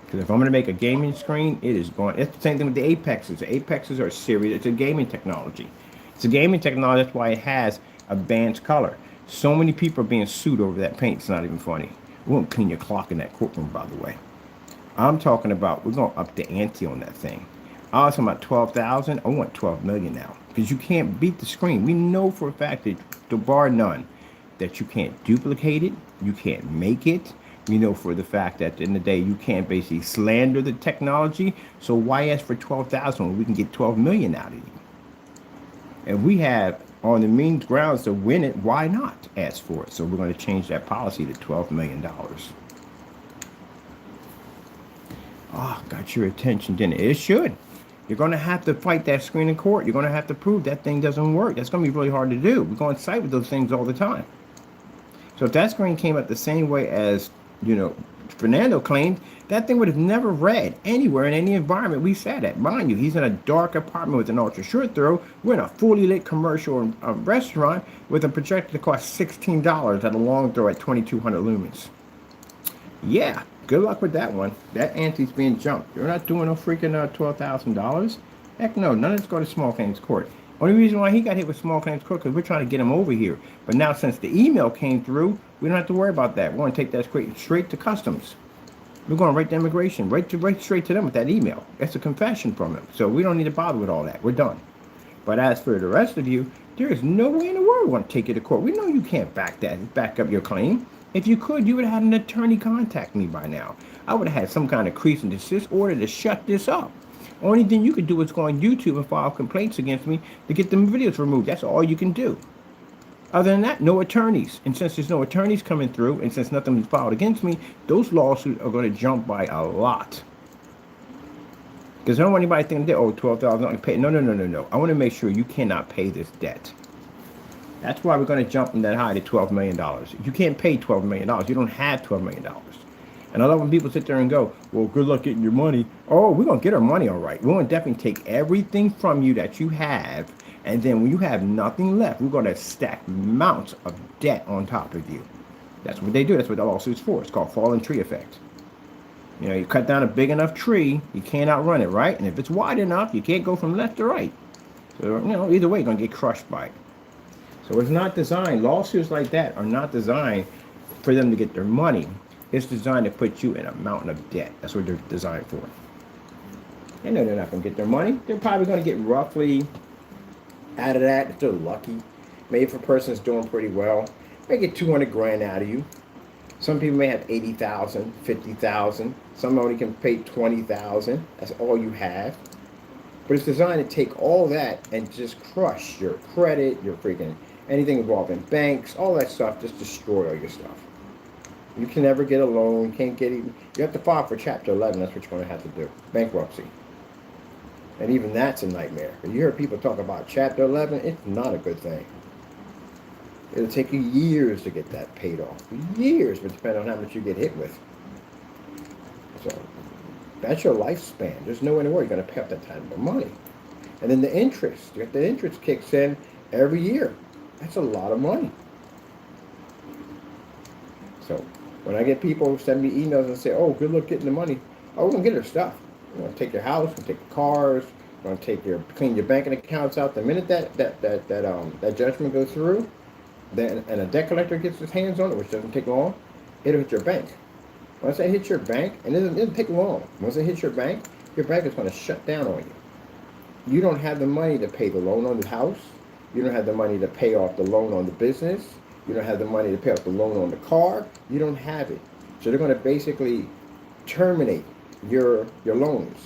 Because if I'm going to make a gaming screen, it's the same thing with the Apexes. The Apexes are serious. It's a gaming technology. It's a gaming technology. That's why it has advanced color. So many people are being sued over that paint. It's not even funny. We won't clean your clock in that courtroom, by the way. I'm talking about, we're going to up the ante on that thing. I was talking about 12,000. I want 12 million now. Because you can't beat the screen. We know for a fact that, to bar none, that you can't duplicate it. You can't make it. We know for the fact that at the end of the day, you can't basically slander the technology. So why ask for 12,000 when we can get 12 million out of you? And we have, on the mean grounds to win it, why not ask for it? So we're going to change that policy to $12 million. Oh, got your attention, didn't it? It should. You're going to have to fight that screen in court. You're going to have to prove that thing doesn't work. That's going to be really hard to do. We go on site with those things all the time. So if that screen came out the same way as, Fernando claimed, that thing would have never read anywhere in any environment we sat at. Mind you, he's in a dark apartment with an ultra short throw. We're in a fully lit commercial restaurant with a projector that costs $16 at a long throw at 2,200 lumens. Yeah. Good luck with that one. That ante's being jumped. You're not doing no freaking $12,000. Heck no, none of this go to small claims court. Only reason why he got hit with small claims court because we're trying to get him over here. But now since the email came through, we don't have to worry about that. We're going to take that straight to customs. We're going right to immigration, right straight to them with that email. That's a confession from him. So we don't need to bother with all that. We're done. But as for the rest of you, there is no way in the world we want to take you to court. We know you can't back up your claim. If you could, you would have had an attorney contact me by now. I would have had some kind of cease and desist order to shut this up. Only thing you could do is go on YouTube and file complaints against me to get the videos removed. That's all you can do. Other than that, no attorneys. And since there's no attorneys coming through, and since nothing was filed against me, those lawsuits are going to jump by a lot. Because I don't want anybody thinking, oh, $12,000 I pay. No. I want to make sure you cannot pay this debt. That's why we're going to jump from that high to $12 million. You can't pay $12 million. You don't have $12 million. And I love when people sit there and go, well, good luck getting your money. Oh, we're going to get our money all right. We're going to definitely take everything from you that you have. And then when you have nothing left, we're going to stack mounts of debt on top of you. That's what they do. That's what the lawsuit's for. It's called fallen tree effect. You cut down a big enough tree, you can't outrun it, right? And if it's wide enough, you can't go from left to right. So, either way, you're going to get crushed by it. So it's not designed, lawsuits like that are not designed for them to get their money. It's designed to put you in a mountain of debt. That's what they're designed for. They know they're not going to get their money. They're probably going to get roughly out of that, if they're lucky. Maybe if a person's doing pretty well, they get 200 grand out of you. Some people may have 80,000, 50,000. Some only can pay 20,000. That's all you have. But it's designed to take all that and just crush your credit, your freaking anything involving banks, all that stuff, just destroy all your stuff. You can never get a loan, can't get even, you have to file for Chapter 11, that's what you're going to have to do, bankruptcy. And even that's a nightmare. You hear people talk about Chapter 11, it's not a good thing. It'll take you years to get that paid off. Years, but depending on how much you get hit with. So, that's your lifespan. There's no way in the world you're going to pay off that type of money. And then the interest. You get the interest kicks in every year. That's a lot of money. So, when I get people who send me emails and say, oh, good luck getting the money. Oh, we're going to get our stuff. We're going to take your house, we're going to take your cars, we're going to clean your banking accounts out. The minute that judgment goes through, then and a debt collector gets his hands on it, which doesn't take long, it'll hit your bank. Once it hits your bank, and it doesn't take long. Once it hits your bank is going to shut down on you. You don't have the money to pay the loan on the house. You don't have the money to pay off the loan on the business. You don't have the money to pay off the loan on the car. You don't have it. So they're going to basically terminate your loans,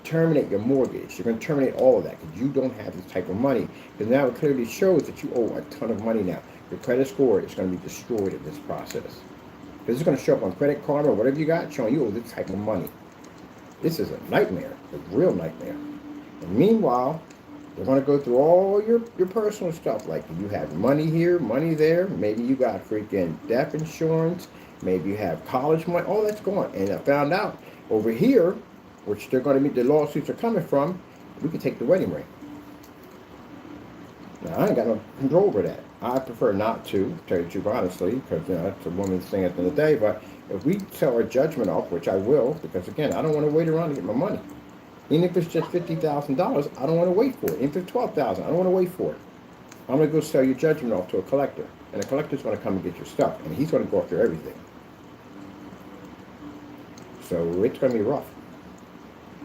terminate your mortgage. You're going to terminate all of that because you don't have this type of money. Because now it clearly shows that you owe a ton of money now. Your credit score is going to be destroyed in this process. Because it's going to show up on Credit Karma or whatever you got, showing you owe this type of money. This is a nightmare, a real nightmare. And meanwhile, they're going to go through all your personal stuff. Like you have money here, money there. Maybe you got freaking death insurance. Maybe you have college money. All that's going. And I found out over here, which they're going to meet the lawsuits are coming from, we can take the wedding ring. Now, I ain't got no control over that. I prefer not to tell you the truth honestly, because that's a woman's thing at the end of the day. But if we sell our judgment off, which I will, because again, I don't want to wait around to get my money. Even if it's just $50,000, I don't want to wait for it. Even if it's $12,000, I don't want to wait for it. I'm going to go sell your judgment off to a collector. And the collector's going to come and get your stuff. And he's going to go after everything. So it's going to be rough.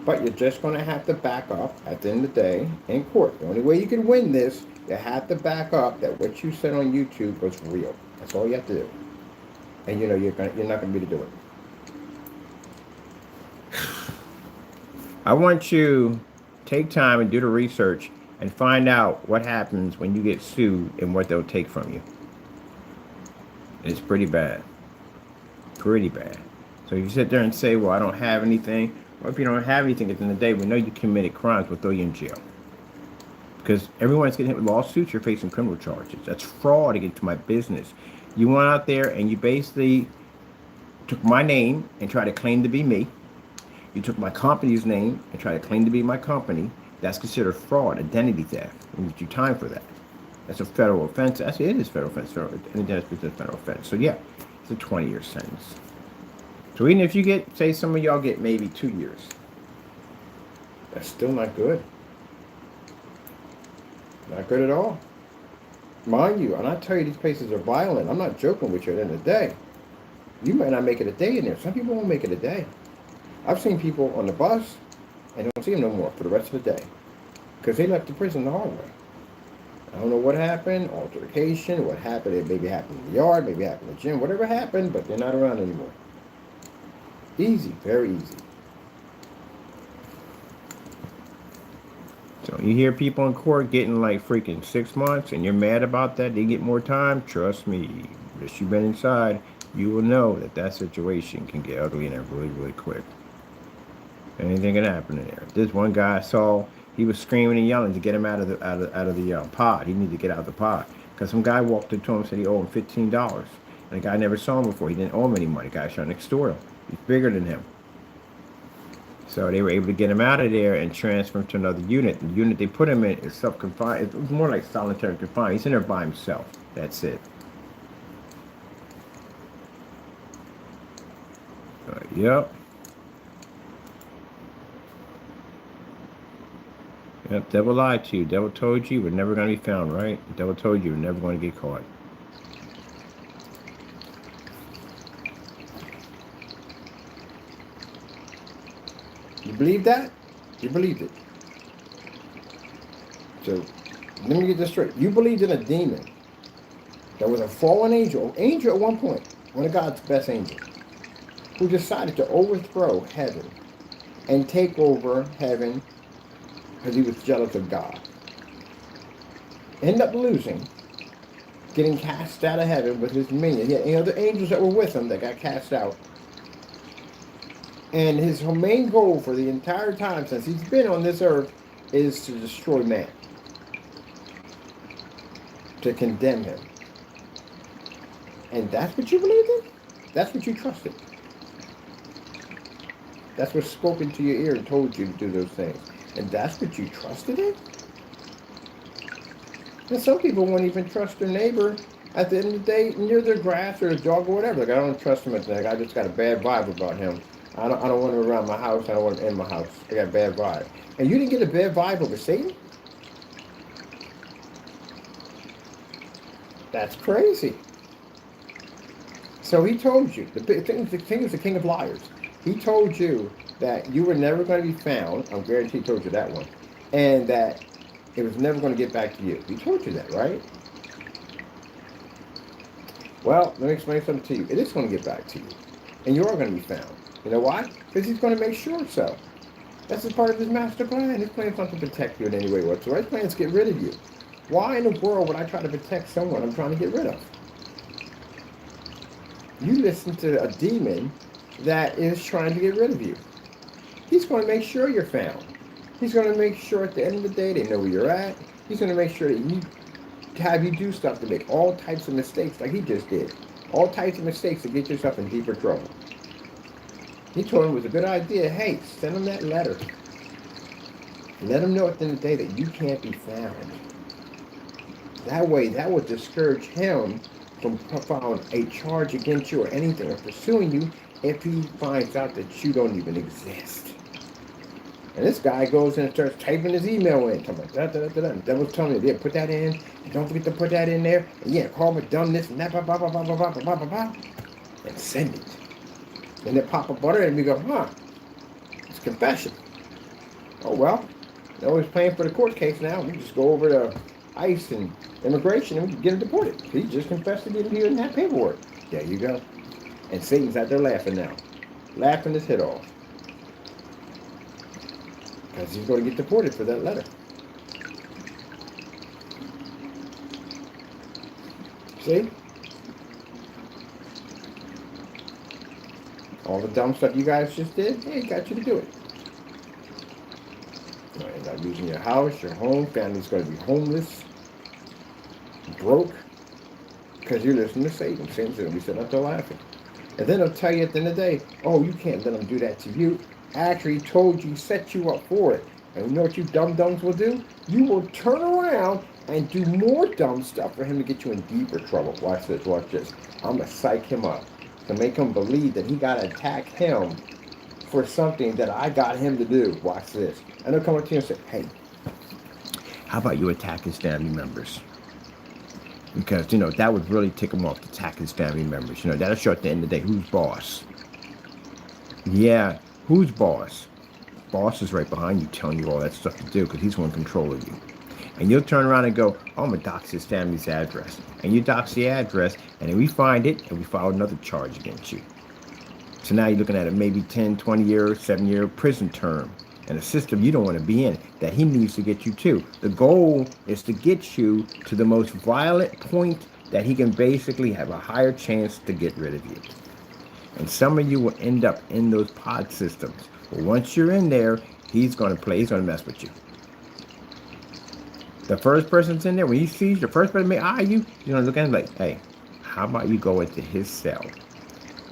But you're just going to have to back up at the end of the day in court. The only way you can win this, you have to back up that what you said on YouTube was real. That's all you have to do. And you're not going to be able to do it. I want you to take time and do the research and find out what happens when you get sued and what they'll take from you. It's pretty bad. Pretty bad. So if you sit there and say, well, I don't have anything. Well, if you don't have anything at the end of the day, we know you committed crimes, we'll throw you in jail. Because everyone's getting hit with lawsuits, you're facing criminal charges. That's fraud to get into my business. You went out there and you basically took my name and tried to claim to be me. You took my company's name and tried to claim to be my company. That's considered fraud, identity theft. And get you time for that. That's a federal offense. Actually, it is federal offense. Identity theft is a federal offense. So yeah, it's a 20-year sentence. So even if you get, say some of y'all get maybe 2 years, that's still not good. Not good at all. Mind you, and I tell you, these places are violent. I'm not joking with you at the end of the day. You might not make it a day in there. Some people won't make it a day. I've seen people on the bus and don't see them no more for the rest of the day because they left the prison the hard way. I don't know what happened, altercation, what happened. It maybe happened in the yard, maybe happened in the gym, whatever happened, but they're not around anymore. Easy, very easy. So you hear people in court getting like freaking 6 months and you're mad about that, they get more time. Trust me, if you've been inside, you will know that that situation can get ugly in there really, really quick. Anything can happen in there. This one guy I saw, he was screaming and yelling to get him out of the pod. He needed to get out of the pod because some guy walked up to him and said he owed him $15. And the guy never saw him before. He didn't owe him any money. The guy was trying to extort him. He's bigger than him. So they were able to get him out of there and transfer him to another unit. The unit they put him in is self-confined. It was more like solitary confinement. He's in there by himself. That's it. Yep. Yep, devil lied to you. Devil told you we're never going to be found, right? The devil told you you're never going to get caught. You believe that? You believed it. So let me get this straight. You believed in a demon that was a fallen angel at one point, one of God's best angels, who decided to overthrow heaven and take over heaven because he was jealous of God. Ended up losing, getting cast out of heaven with his minions. He had other angels that were with him that got cast out. And his main goal for the entire time since he's been on this earth is to destroy man, to condemn him. And that's what you believed in? That's what you trusted. That's what's spoken to your ear and told you to do those things. And that's what you trusted in? And some people won't even trust their neighbor at the end of the day near their grass or their dog or whatever. Like, I don't trust him. Like, I just got a bad vibe about him. I don't want him around my house. I don't want him in my house. I got a bad vibe. And you didn't get a bad vibe over Satan? That's crazy. So he told you, the thing is the king of liars. He told you that you were never going to be found. I'm guaranteed he told you that one. And that it was never going to get back to you. He told you that, right? Well, let me explain something to you. It is going to get back to you. And you are going to be found. You know why? Because he's going to make sure so. That's a part of his master plan. His plan is not to protect you in any way whatsoever. His plan is to get rid of you. Why in the world would I try to protect someone I'm trying to get rid of? You listen to a demon that is trying to get rid of you. He's going to make sure you're found. He's going to make sure at the end of the day they know where you're at. He's going to make sure that you have you do stuff to make all types of mistakes like he just did. All types of mistakes to get yourself in deeper trouble. He told him it was a good idea. Hey, send him that letter. Let him know at the end of the day that you can't be found. That way, that will discourage him from filing a charge against you or anything or pursuing you if he finds out that you don't even exist. And this guy goes in and starts typing his email in. Talking about the devil's telling me, yeah, put that in. And don't forget to put that in there. And yeah, call me done this and that, blah, blah, blah, blah, blah, blah, blah, blah, blah, and send it. And then pop a butter and we go, it's confession. Oh, well, they're always playing for the court case now. We just go over to ICE and immigration and we get him deported. He just confessed to getting here in that paperwork. There you go. And Satan's out there laughing now. Laughing his head off. Because he's going to get deported for that letter. See? All the dumb stuff you guys just did, hey, got you to do it. You end up losing your house, your home, family's going to be homeless, broke, because you're listening to Satan. Satan's going to be sitting up there laughing. And then he'll tell you at the end of the day, oh, you can't let him do that to you. Actually, he told you, set you up for it. And you know what you dum-dums will do? You will turn around and do more dumb stuff for him to get you in deeper trouble. Watch this, watch this. I'm going to psych him up to make him believe that he got to attack him for something that I got him to do. Watch this. And they'll come up to you and say, hey, how about you attack his family members? Because, that would really tick him off to attack his family members. That'll show at the end of the day who's boss. Yeah, who's boss? Boss is right behind you telling you all that stuff to do because he's in control of you. And you'll turn around and go, oh, I'm going to dox his family's address. And you dox the address, and then we find it, and we file another charge against you. So now you're looking at a maybe 10, 20-year, 7-year prison term. And a system you don't want to be in, that he needs to get you to. The goal is to get you to the most violent point that he can basically have a higher chance to get rid of you. And some of you will end up in those pod systems. But once you're in there, he's going to mess with you. The first person's in there, when he sees the first person may eye you, you're going to look at him like, hey, how about you go into his cell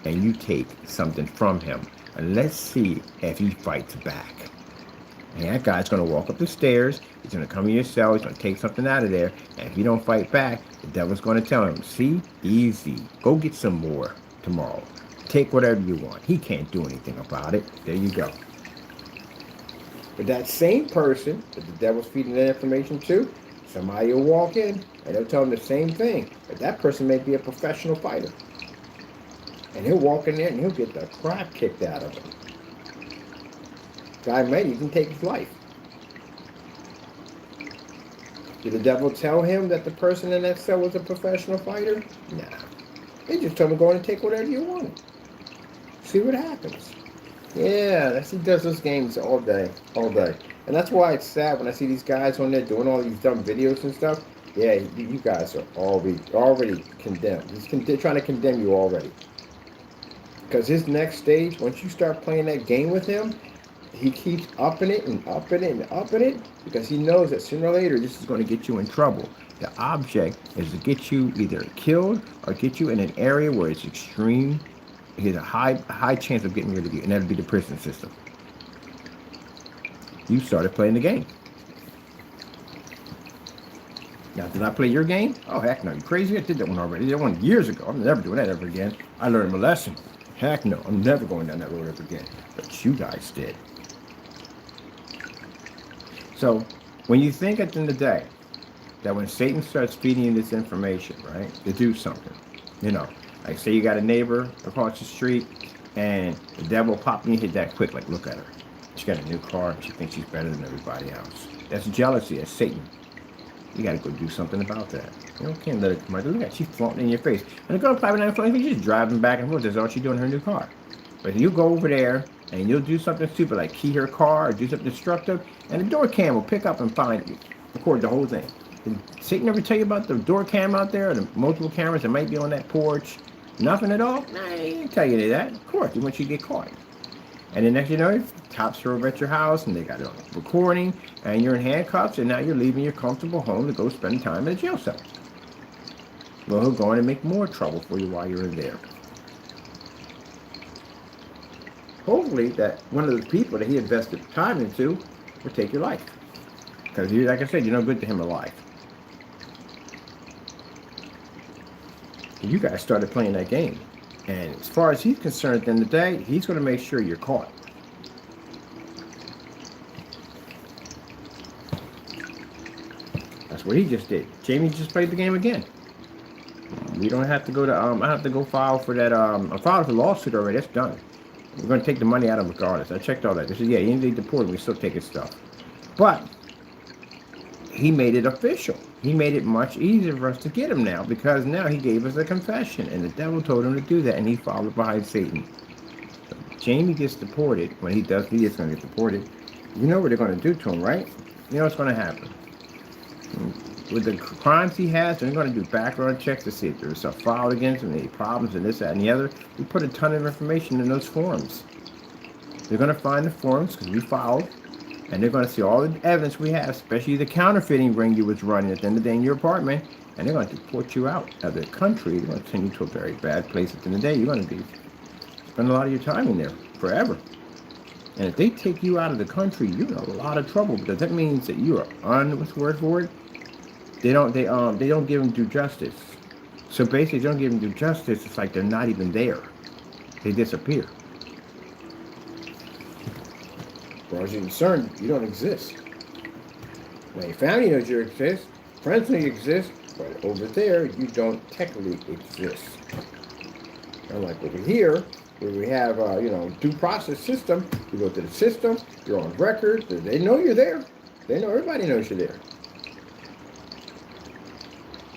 and you take something from him and let's see if he fights back. And that guy's going to walk up the stairs, he's going to come in your cell, he's going to take something out of there, and if you don't fight back, the devil's going to tell him, see, easy, go get some more tomorrow. Take whatever you want. He can't do anything about it. There you go. But that same person that the devil's feeding that information to, somebody will walk in and they'll tell him the same thing. But that person may be a professional fighter. And he'll walk in there and he'll get the crap kicked out of him. Guy might even take his life. Did the devil tell him that the person in that cell was a professional fighter? Nah. They just told him go in and take whatever you want. See what happens. Yeah, he does those games all day, all day. And that's why it's sad when I see these guys on there doing all these dumb videos and stuff. Yeah, you guys are already condemned. They're trying to condemn you already. Because his next stage, once you start playing that game with him, he keeps upping it and upping it and upping it because he knows that sooner or later this is going to get you in trouble. The object is to get you either killed or get you in an area where it's extreme. He has a high chance of getting rid of you, and that'll be the prison system. You started playing the game. Now, did I play your game? Oh, heck no. You crazy? I did that one already. That one years ago. I'm never doing that ever again. I learned my lesson. Heck no. I'm never going down that road ever again. But you guys did. So, when you think at the end of the day that when Satan starts feeding you this information, right, to do something, you know, like say you got a neighbor across the street and the devil popped in your head that quick, like look at her. She got a new car and she thinks she's better than everybody else. That's jealousy. That's Satan. You got to go do something about that. You can't let it come out. Look at her. She's flaunting in your face. And the girl probably not flaunting. She's just driving back and forth. That's all she's doing in her new car. But you go over there and you'll do something stupid like key her car or do something destructive, and the door cam will pick up and find you, record the whole thing. Did Satan ever tell you about the door cam out there, or the multiple cameras that might be on that porch? Nothing at all? Nah, he didn't tell you that. Of course, he wants you to get caught. And the next you know, cops are over at your house and they got it on recording, and you're in handcuffs, and now you're leaving your comfortable home to go spend time in a jail cell. Well, he'll go in and make more trouble for you while you're in there. Hopefully that one of the people that he invested time into will take your life. Because you, like I said, you're no good to him alive. You guys started playing that game. And as far as he's concerned at the end of the day, he's going to make sure you're caught. That's what he just did. Jamie just played the game again. We don't have to go to, I have to go file for that, I filed for the lawsuit already. That's done. We're going to take the money out of him regardless. I checked all that. They said, yeah, you need to deport him. We still taking stuff. But he made it official. He made it much easier for us to get him now because now he gave us a confession. And the devil told him to do that, and he followed behind Satan. So Jamie gets deported. When he does, he is going to get deported. You know what they're going to do to him, right? You know what's going to happen. With the crimes he has, they're going to do background checks to see if there's a file against him, any problems, and this, that, and the other. We put a ton of information in those forms. They're going to find the forms because we filed, and they're going to see all the evidence we have, especially the counterfeiting ring you was running at the end of the day in your apartment, and they're going to deport you out of the country. They're going to send you to a very bad place at the end of the day. You're going to spend a lot of your time in there forever. And if they take you out of the country, you're in a lot of trouble because that means that you are what's the word for it? They don't give them due justice. So basically, they don't give them due justice. It's like they're not even there. They disappear. As far as you're concerned, you don't exist. Now your family knows you exist, friends know you exist, but over there, you don't technically exist. And like over here, where we have due process system, you go to the system, you're on record, they know you're there. They know, everybody knows you're there.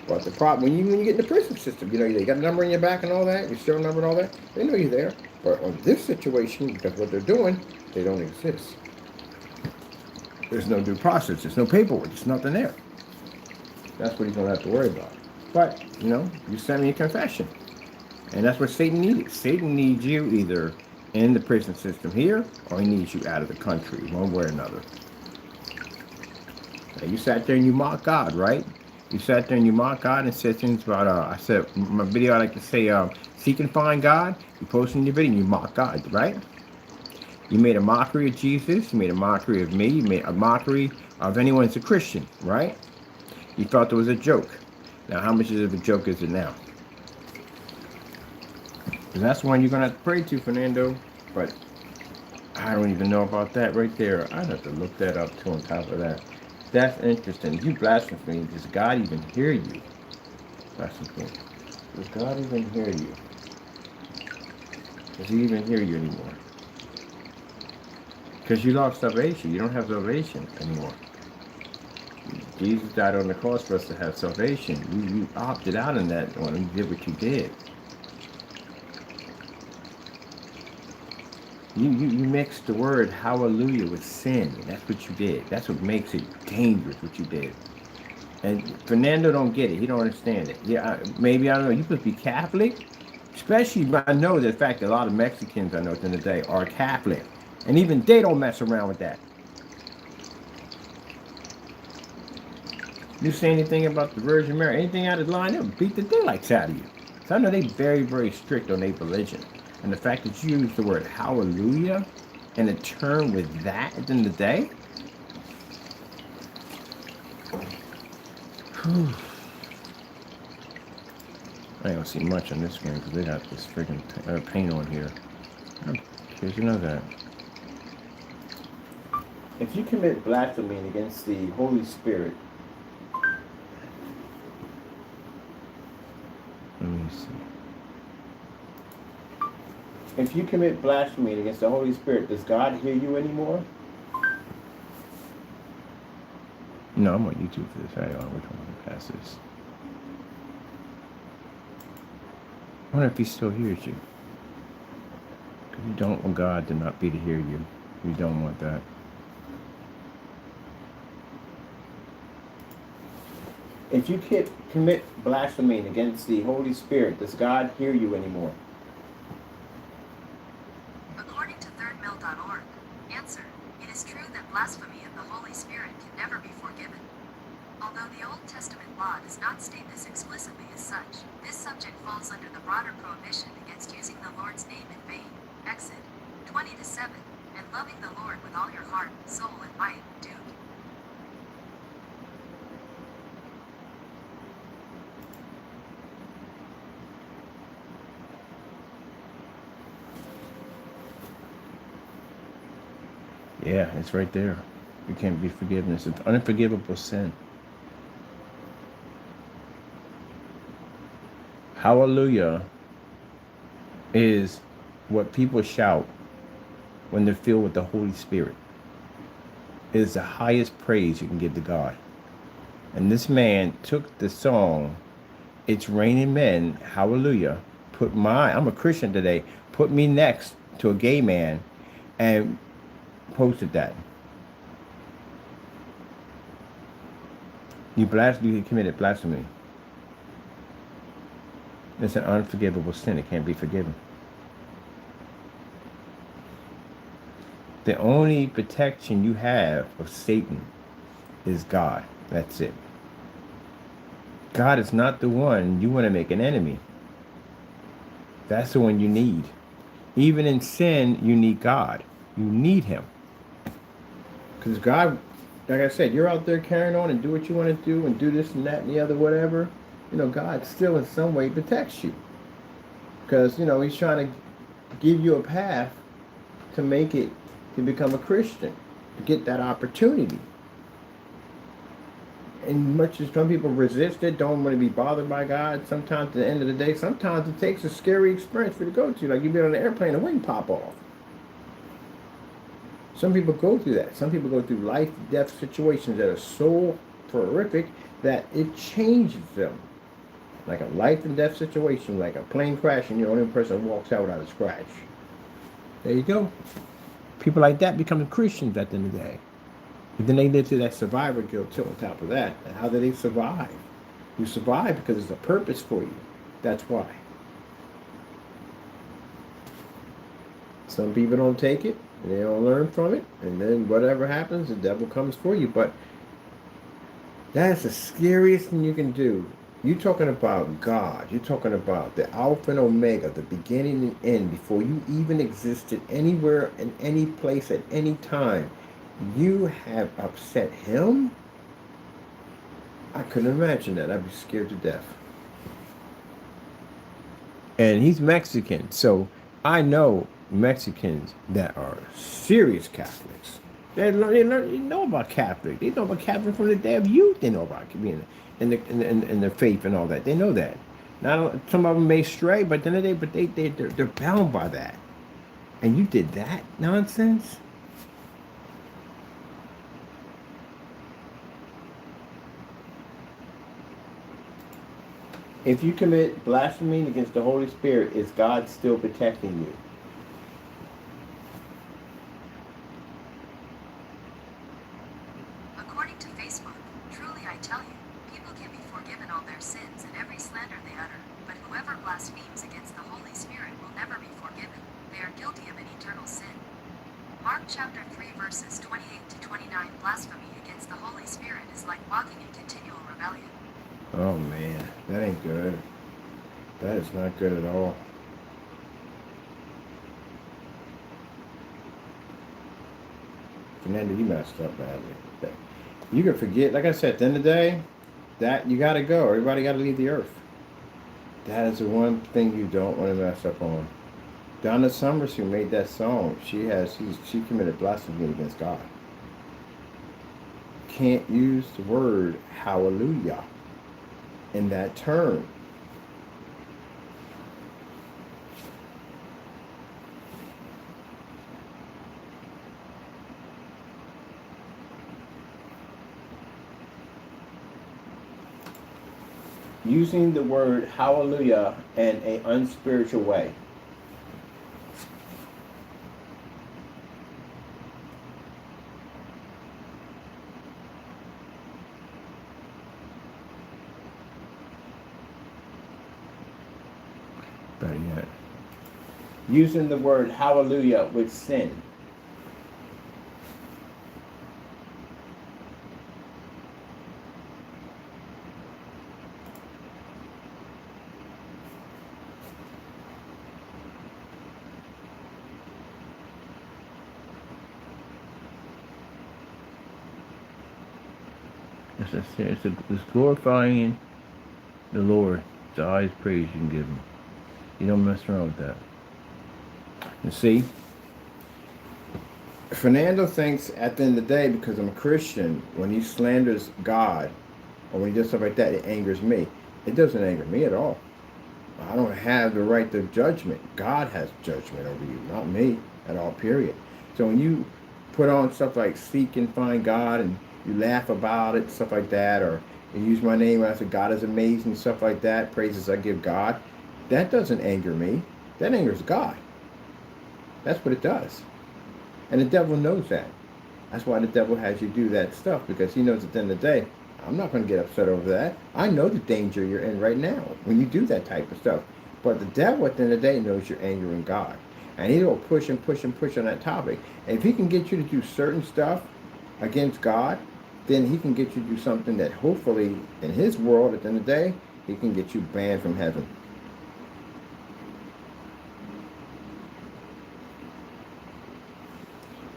But the problem, when you get in the prison system, you got a number in your back and all that, your serial number and all that, they know you're there. But on this situation, because what they're doing, they don't exist. There's no due process, there's no paperwork, there's nothing there. That's what he's going to have to worry about. But, you sent me a confession. And that's what Satan needed. Satan needs you either in the prison system here, or he needs you out of the country, one way or another. Now, you sat there and you mocked God, right? You sat there and you mocked God and said things about, I said, my video I like to say, seek and find God. You posted in your video and you mocked God, right? You made a mockery of Jesus. You made a mockery of me. You made a mockery of anyone that's a Christian, right? You thought it was a joke. Now, how much of a joke is it now? Because that's one you're going to have to pray to, Fernando. But I don't even know about that right there. I'd have to look that up, too, on top of that. That's interesting. You blaspheme. Does God even hear you? Blaspheme. Does God even hear you? Does he even hear you anymore? Because you lost salvation. You don't have salvation anymore. Jesus died on the cross for us to have salvation. You opted out in that when you did what you did. You mixed the word hallelujah with sin. That's what you did. That's what makes it dangerous, what you did. And Fernando don't get it. He don't understand it. Yeah, maybe, I don't know. You could be Catholic. Especially, I know the fact that a lot of Mexicans I know in the day are Catholic. And even they don't mess around with that. You say anything about the Virgin Mary, anything out of line, they'll beat the daylights out of you. So I know they very, very strict on their religion. And the fact that you use the word hallelujah and a term with that at the end of the day, I ain't gonna see much on this game because they got this freaking paint on here. I'm curious to know that. If you commit blasphemy against the Holy Spirit, let me see. If you commit blasphemy against the Holy Spirit, does God hear you anymore? No, I'm on YouTube for this. I don't know which one to pass this. I wonder if he still hears you. Because you don't want God to not be to hear you. You don't want that. If you commit blasphemy against the Holy Spirit, does God hear you anymore? According to thirdmill.org, answer, it is true that blasphemy of the Holy Spirit can never be forgiven. Although the Old Testament law does not state this explicitly as such, this subject falls under the broader prohibition against using the Lord's name in vain, Exod 20-7, and loving the Lord with all your heart, soul, and might, Dude. Yeah, it's right there. It can't be forgiveness. It's unforgivable sin. Hallelujah is what people shout when they're filled with the Holy Spirit. It is the highest praise you can give to God. And this man took the song, It's Raining Men, Hallelujah, I'm a Christian today, put me next to a gay man and posted that. You committed blasphemy. It's an unforgivable sin. It can't be forgiven. The only protection you have of Satan is God. That's it. God is not the one you want to make an enemy. That's the one you need. Even in sin, you need God. You need him. Because God, like I said, you're out there carrying on and do what you want to do and do this and that and the other, whatever. You know, God still in some way protects you. Because, you know, he's trying to give you a path to make it, to become a Christian, to get that opportunity. And much as some people resist it, don't want to be bothered by God, sometimes at the end of the day, sometimes it takes a scary experience for you to go to. Like you've been on an airplane, a wing pop off. Some people go through that. Some people go through life-death situations that are so horrific that it changes them. Like a life and death situation, like a plane crash and you're the only person who walks out without a scratch. There you go. People like that become Christians at the end of the day. But then they live through that survivor guilt too on top of that. And how do they survive? You survive because there's a purpose for you. That's why. Some people don't take it, and they don't learn from it, and then whatever happens, the devil comes for you. But that's the scariest thing you can do. You're talking about God. You're talking about the Alpha and Omega, the beginning and end, before you even existed anywhere, in any place, at any time. You have upset him? I couldn't imagine that. I'd be scared to death. And he's Mexican, so I know Mexicans that are serious Catholics. They know about Catholic. They know about Catholic from the day of youth. They know about being in the faith and all that. They know that. Now some of them may stray, but then they're bound by that. And you did that nonsense. If you commit blasphemy against the Holy Spirit, is God still protecting you? According to Facebook, truly I tell you, people can be forgiven all their sins and every slander they utter, but whoever blasphemes against the Holy Spirit will never be forgiven. They are guilty of an eternal sin. Mark chapter 3 verses 28 to 29. Blasphemy against the Holy Spirit is like walking in continual rebellion. Oh man, that ain't good. That is not good at all. Fernando, you messed up badly. You can forget, like I said, at the end of the day, that you gotta go. Everybody gotta leave the earth. That is the one thing you don't want to mess up on. Donna Summers, who made that song, she committed blasphemy against God. Can't use the word hallelujah in that term. Using the word hallelujah in an unspiritual way. Better yet, using the word hallelujah with sin. It's glorifying the Lord. It's the highest praise you can give him. You don't mess around with that. You see, Fernando thinks at the end of the day, because I'm a Christian, when he slanders God or when he does stuff like that, it angers me. It doesn't anger me at all. I don't have the right to judgment. God has judgment over you, not me at all, period. So when you put on stuff like seek and find God and you laugh about it, stuff like that, or you use my name when I say God is amazing, stuff like that, praises I give God, that doesn't anger me. That angers God. That's what it does. And the devil knows that. That's why the devil has you do that stuff, because he knows at the end of the day, I'm not going to get upset over that. I know the danger you're in right now when you do that type of stuff. But the devil at the end of the day knows you're angering God. And he'll push and push and push on that topic. And if he can get you to do certain stuff against God, then he can get you to do something that hopefully in his world at the end of the day, he can get you banned from heaven.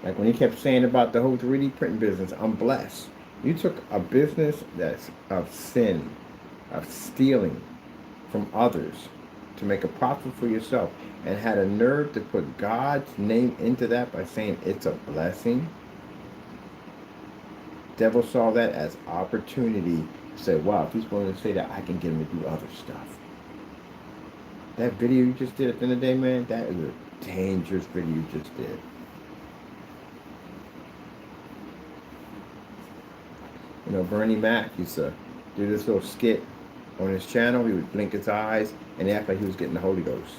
Like when he kept saying about the whole 3D printing business, I'm blessed. You took a business that's of sin, of stealing from others to make a profit for yourself, and had a nerve to put God's name into that by saying it's a blessing. Devil saw that as opportunity to say, wow, if he's willing to say that, I can get him to do other stuff. That video you just did at the end of the day, man, that is a dangerous video you just did. You know, Bernie Mac used to do this little skit on his channel. He would blink his eyes and act like he was getting the Holy Ghost.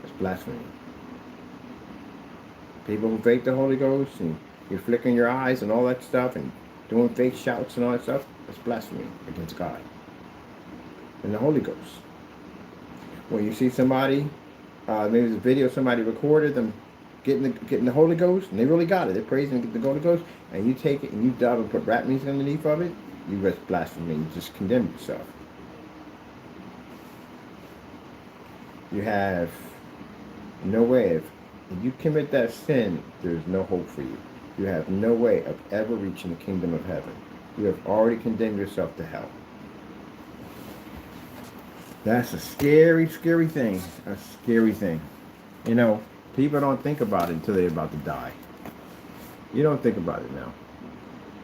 It's blasphemy. People who fake the Holy Ghost and you're flicking your eyes and all that stuff and doing fake shouts and all that stuff, it's blasphemy against God and the Holy Ghost. When you see somebody, maybe it's a video somebody recorded them getting the Holy Ghost, and they really got it. They're praising the Holy Ghost, and you take it and you dub and put rap music underneath of it, you just blasphemy. You just condemn yourself. You have no way of, if you commit that sin, there's no hope for you. You have no way of ever reaching the kingdom of heaven. You have already condemned yourself to hell. That's a scary, scary thing. A scary thing. You know, people don't think about it until they're about to die. You don't think about it now.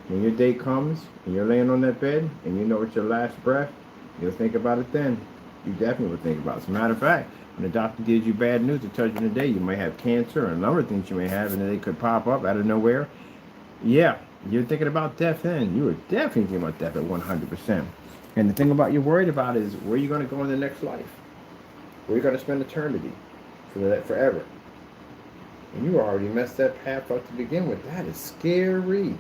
When your day comes and you're laying on that bed and you know it's your last breath, you'll think about it then. You definitely will think about it. As a matter of fact, when the doctor gives you bad news, it tells you today you may have cancer and a number of things you may have, and then they could pop up out of nowhere. Yeah, you're thinking about death then. You were definitely thinking about death at 100%. And the thing about you're worried about is where you're going to go in the next life. Where you're going to spend eternity for that forever. And you already messed that path up to begin with. That is scary.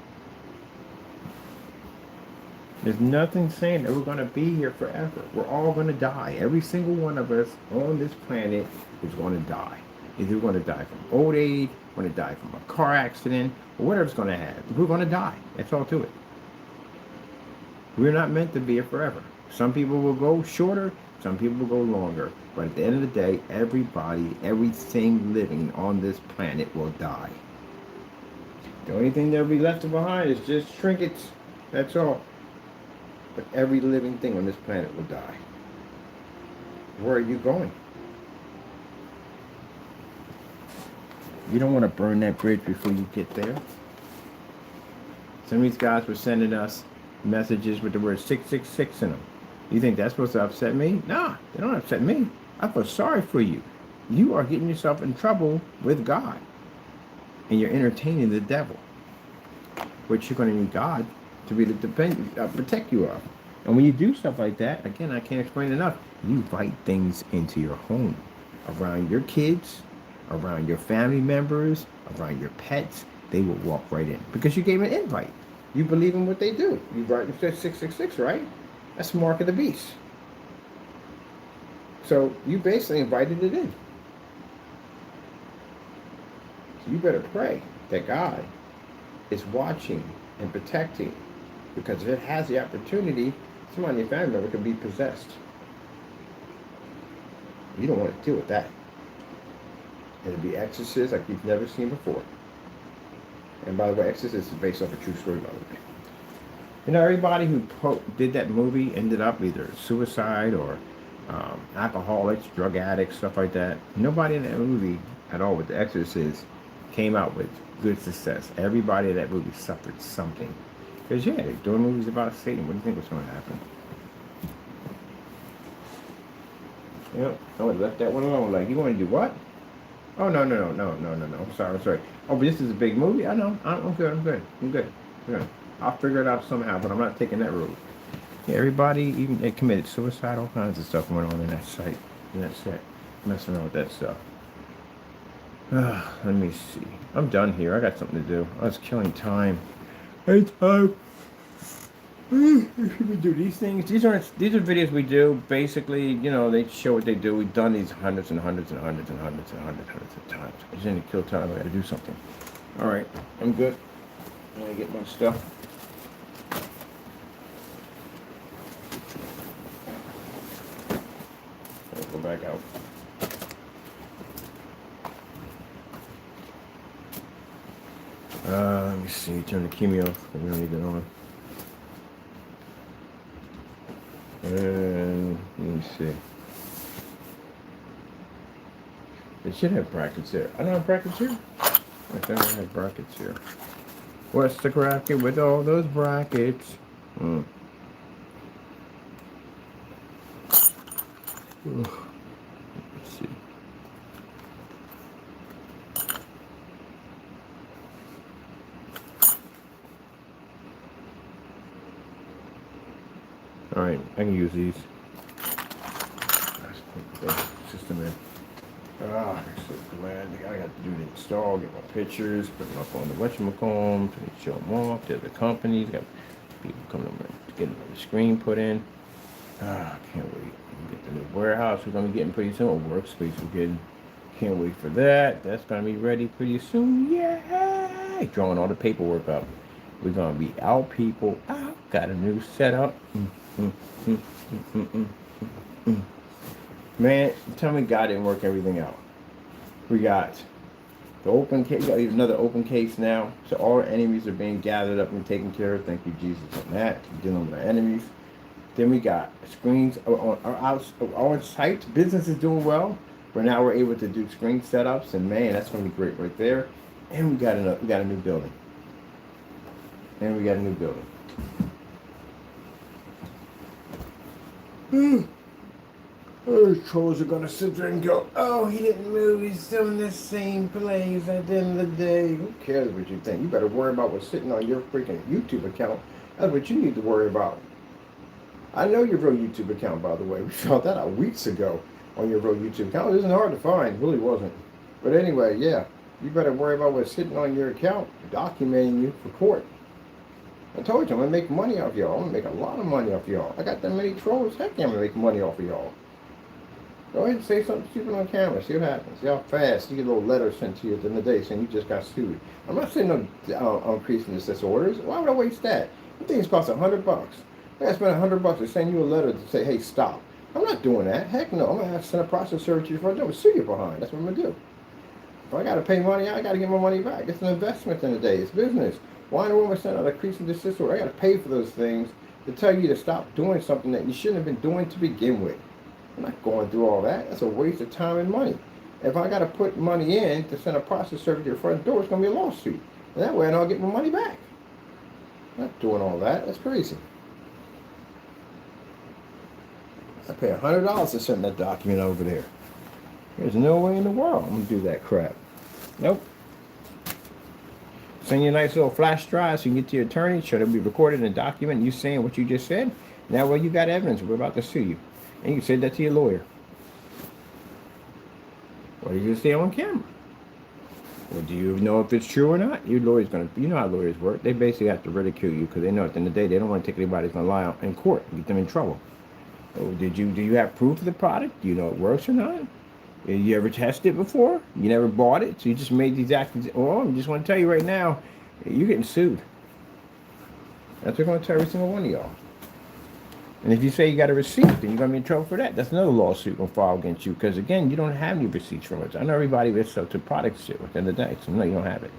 There's nothing saying that we're going to be here forever. We're all going to die. Every single one of us on this planet is going to die. Either we're going to die from old age, we're going to die from a car accident, or whatever's going to happen. We're going to die. That's all to it. We're not meant to be here forever. Some people will go shorter, some people will go longer. But at the end of the day, everybody, everything living on this planet will die. The only thing that will be left behind is just trinkets. That's all. But every living thing on this planet will die. Where are you going? You don't want to burn that bridge before you get there. Some of these guys were sending us messages with the word 666 in them. You think that's supposed to upset me? Nah, they don't upset me. I feel sorry for you. You are getting yourself in trouble with God. And you're entertaining the devil. Which you're going to need God to be the protect you of. And when you do stuff like that, again, I can't explain enough. You invite things into your home, around your kids, around your family members, around your pets. They will walk right in because you gave an invite. You believe in what they do. You write it says 666, right? That's the mark of the beast. So you basically invited it in. So you better pray that God is watching and protecting, because if it has the opportunity, someone in your family member could be possessed. You don't want to deal with that. It'll be exorcists like you've never seen before. And by the way, Exorcist is based off a true story, by the way. You know, everybody who did that movie ended up either suicide or alcoholics, drug addicts, stuff like that. Nobody in that movie at all with the Exorcist came out with good success. Everybody in that movie suffered something. Because, yeah, they're doing movies about Satan. What do you think was going to happen? Yep, I would have left that one alone. Like, you want to do what? Oh, no. I'm sorry. Oh, but this is a big movie? I know. I'm good. I'll figure it out somehow, but I'm not taking that route. Yeah, everybody, even they committed suicide, all kinds of stuff went on in that site, in that set. Messing around with that stuff. Let me see. I'm done here. I got something to do. I was killing time. Hey, time. We do these things. These are videos we do. Basically, you know, they show what they do. We've done these hundreds of times. I just need to kill time. I got to do something. All right, I'm good. I'm gonna get my stuff. I'll go back out. Let me see. Turn the chemo off. We don't need it on. And let me see. They should have brackets there. I don't have brackets here. I think I have brackets here. What's the bracket with all those brackets? Let's see. All right, I can use these. Let's put the system in. I'm so glad I got to do the install, get my pictures, put them up on the whatchamacallit, show them off to the companies, got people coming over to get another screen put in. I can't wait. Get the new warehouse we're going to be getting pretty soon, or workspace we're getting. Can't wait for that. That's going to be ready pretty soon. Yay! Drawing all the paperwork up. We're going to be out, people. Out. Got a new setup. Man, tell me God didn't work everything out. We got the open case, we got another open case now. So all our enemies are being gathered up and taken care of. Thank you, Jesus, on that. Dealing with our enemies. Then we got screens on our site. Business is doing well. But now we're able to do screen setups, and man, that's going to be great right there. And we got a new building. Oh, trolls are gonna sit there and go, oh, he didn't move, he's still in the same place at the end of the day. Who cares what you think? You better worry about what's sitting on your freaking YouTube account. That's what you need to worry about. I know your real YouTube account, by the way. We found that out weeks ago on your real YouTube account. It isn't hard to find, really wasn't. But anyway, yeah, you better worry about what's sitting on your account, documenting you for court. I told you, I'm gonna make money off y'all. I'm gonna make a lot of money off y'all. I got that many trolls. Heck yeah, I'm gonna make money off of y'all. Go ahead and say something stupid on camera. See what happens. See how fast you get a little letter sent to you at the end of the day saying you just got sued. I'm not saying no increasing the orders. Why would I waste that? The thing's cost $100. I gotta spend $100 to send you a letter to say, hey, stop. I'm not doing that. Heck no. I'm gonna have to send a process server to your front door and sue you behind. That's what I'm gonna do. If I gotta pay money, I gotta get my money back. It's an investment in the day. It's business. Why in the world am I sending out a cease and desist order? I gotta pay for those things to tell you to stop doing something that you shouldn't have been doing to begin with. I'm not going through all that. That's a waste of time and money. If I got to put money in to send a process server to your front door, it's going to be a lawsuit. And that way I don't get my money back. I'm not doing all that. That's crazy. I pay $100 to send that document over there. There's no way in the world I'm going to do that crap. Nope. Send you a nice little flash drive so you can get to your attorney, show them we recorded a document, you saying what you just said. Now, well, you got evidence. We're about to sue you. And you said that to your lawyer. Or did you say on camera? Or do you know if it's true or not? Your lawyer's gonna, you know how lawyers work. They basically have to ridicule you because they know at the end of the day they don't want to take anybody who's gonna lie out in court and get them in trouble. So do you have proof of the product? Do you know it works or not? Have you ever tested it before? You never bought it, so you just made these actions. Well, I just want to tell you right now, you're getting sued. That's what I'm going to tell every single one of y'all. And if you say you got a receipt, then you're going to be in trouble for that. That's another lawsuit going to file against you because, again, you don't have any receipts from it. I know everybody will sell to products shit at the end of the day, so no, you don't have it.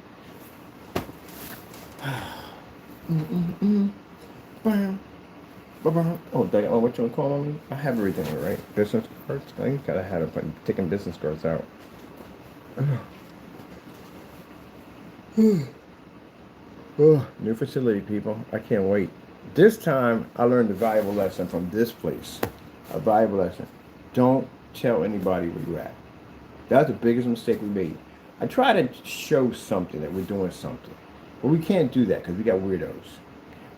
Oh, what you want to call on me? I have everything, right? Business cards? I think gotta have it, taking business cards out. New facility, people. I can't wait. This time, I learned a valuable lesson from this place. A valuable lesson. Don't tell anybody where you're at. That's the biggest mistake we made. I try to show something that we're doing something. But we can't do that because we got weirdos.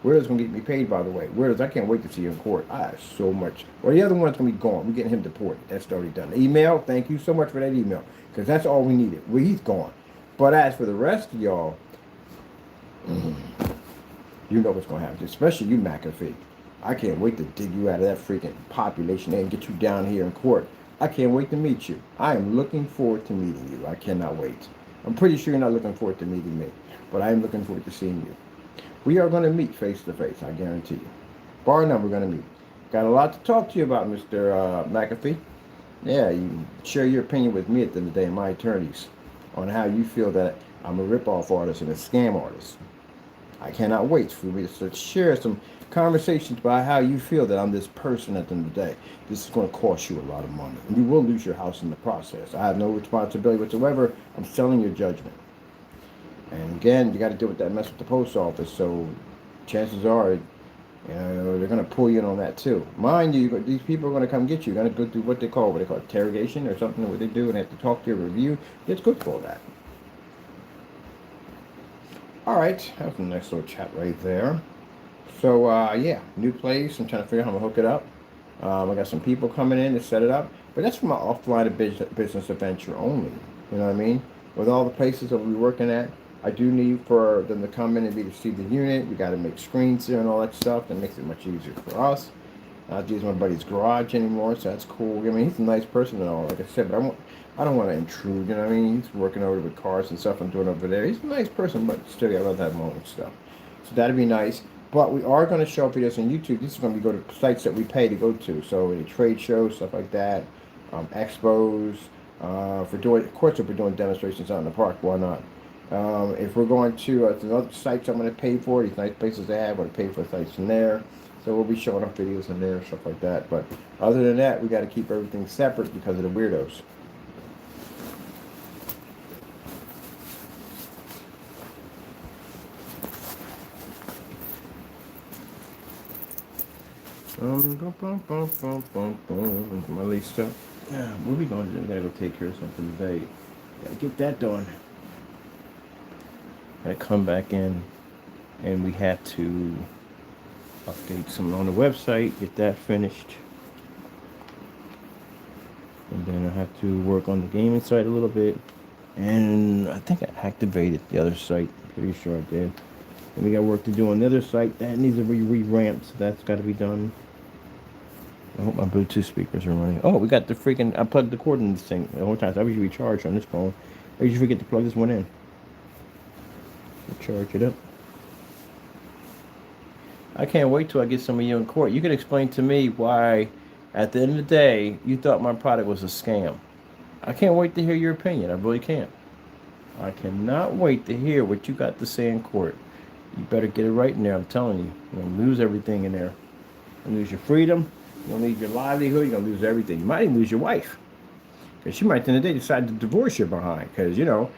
Weirdos gonna get me paid, by the way. Weirdos, I can't wait to see you in court. I have so much. Well, the other one's gonna be gone. We're getting him deported. That's already done. Email, thank you so much for that email. Because that's all we needed. Well, he's gone. But as for the rest of y'all, you know what's going to happen, especially you, McAfee. I can't wait to dig you out of that freaking population and get you down here in court. I can't wait to meet you. I am looking forward to meeting you. I cannot wait. I'm pretty sure you're not looking forward to meeting me, but I am looking forward to seeing you. We are going to meet face to face, I guarantee you. Bar none, we're going to meet. Got a lot to talk to you about, Mr. McAfee. Yeah, you share your opinion with me at the end of the day, my attorneys, on how you feel that I'm a rip-off artist and a scam artist. I cannot wait for me to share some conversations about how you feel that I'm this person at the end of the day. This is going to cost you a lot of money. And you will lose your house in the process. I have no responsibility whatsoever. I'm selling your judgment. And again, you got to deal with that mess with the post office. So chances are, they're going to pull you in on that too. Mind you, these people are going to come get you. You're going to go through what they call interrogation or something, what they do, and they have to talk to your review. It's good for all that. All right, that's a nice little chat right there. So, yeah, new place. I'm trying to figure out how I'm going to hook it up. I got some people coming in to set it up. But that's for my offline business adventure only. You know what I mean? With all the places that we'll be working at, I do need for them to come in and be to see the unit. We got to make screens here and all that stuff. That makes it much easier for us. I don't have to use my buddy's garage anymore, so that's cool. I mean, he's a nice person and all, like I said, but I don't want to intrude, you know what I mean? He's working over with cars and stuff I'm doing over there. He's a nice person, but still, I love that moment stuff. So that'd be nice. But we are going to show up videos on YouTube. This is going to be go to sites that we pay to go to. So the trade shows, stuff like that, expos, for doing, of course, if we're doing demonstrations out in the park, why not? If we're going to other sites I'm going to pay for, these nice places they have, I'm going to pay for sites in there. So we'll be showing up videos in there, stuff like that. But other than that, we got to keep everything separate because of the weirdos. My lace stuff. Yeah, where we going to do? Gotta go take care of something today. Gotta get that done. Gotta come back in, and we have to Update some on the website, get that finished. And then I have to work on the gaming site a little bit. And I think I activated the other site. Pretty sure I did. And we got work to do on the other site. That needs to be re-ramped, so that's got to be done. I hope my Bluetooth speakers are running. Oh, we got the freaking... I plugged the cord in this thing the whole time. So I usually recharge on this phone. I usually forget to plug this one in. Charge it up. I can't wait till I get some of you in court. You can explain to me why, at the end of the day, you thought my product was a scam. I can't wait to hear your opinion. I really can't. I cannot wait to hear what you got to say in court. You better get it right in there. I'm telling you. You're going to lose everything in there. You're going to lose your freedom. You're going to lose your livelihood. You're going to lose everything. You might even lose your wife. Because she might, at the end of the day, decide to divorce you behind. Because, you know,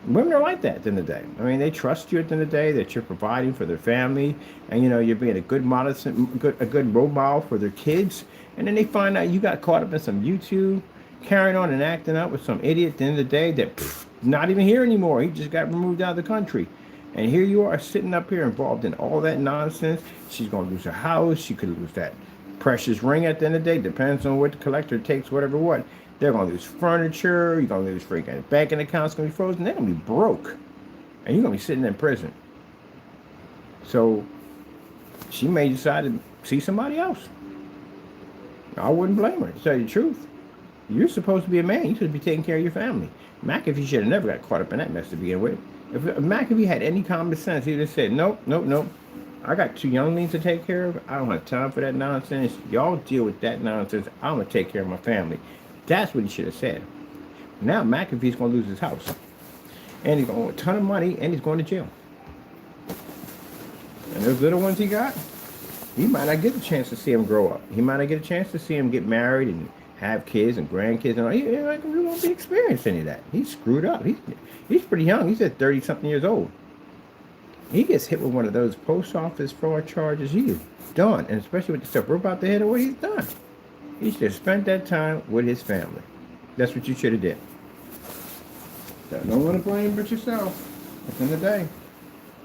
women are like that at the end of the day. I mean, they trust you at the end of the day that you're providing for their family. And, you know, you're being a good role model for their kids. And then they find out you got caught up in some YouTube, carrying on and acting out with some idiot at the end of the day that not even here anymore. He just got removed out of the country. And here you are sitting up here involved in all that nonsense. She's going to lose her house. She could lose that precious ring at the end of the day. Depends on what the collector takes, whatever what. They're going to lose furniture. You're going to lose freaking banking accounts going to be frozen. They're going to be broke. And you're going to be sitting in prison. So she may decide to see somebody else. I wouldn't blame her, to tell you the truth. You're supposed to be a man. You should be taking care of your family. McAfee should have never got caught up in that mess to begin with. If McAfee had any common sense, he'd have said, nope. I got 2 younglings to take care of. I don't have time for that nonsense. Y'all deal with that nonsense. I'm going to take care of my family. That's what he should have said. Now McAfee's going to lose his house. And he's going to owe a ton of money, and he's going to jail. And those little ones he got, he might not get a chance to see him grow up. He might not get a chance to see him get married and have kids and grandkids. And all. He won't be experiencing any of that. He's screwed up. He's pretty young. He's at 30-something years old. He gets hit with one of those post office fraud charges, he is done. And especially with the stuff we're about to hit away, he's done. He should have spent that time with his family. That's what you should have did. So don't want to blame but yourself at the end of the day.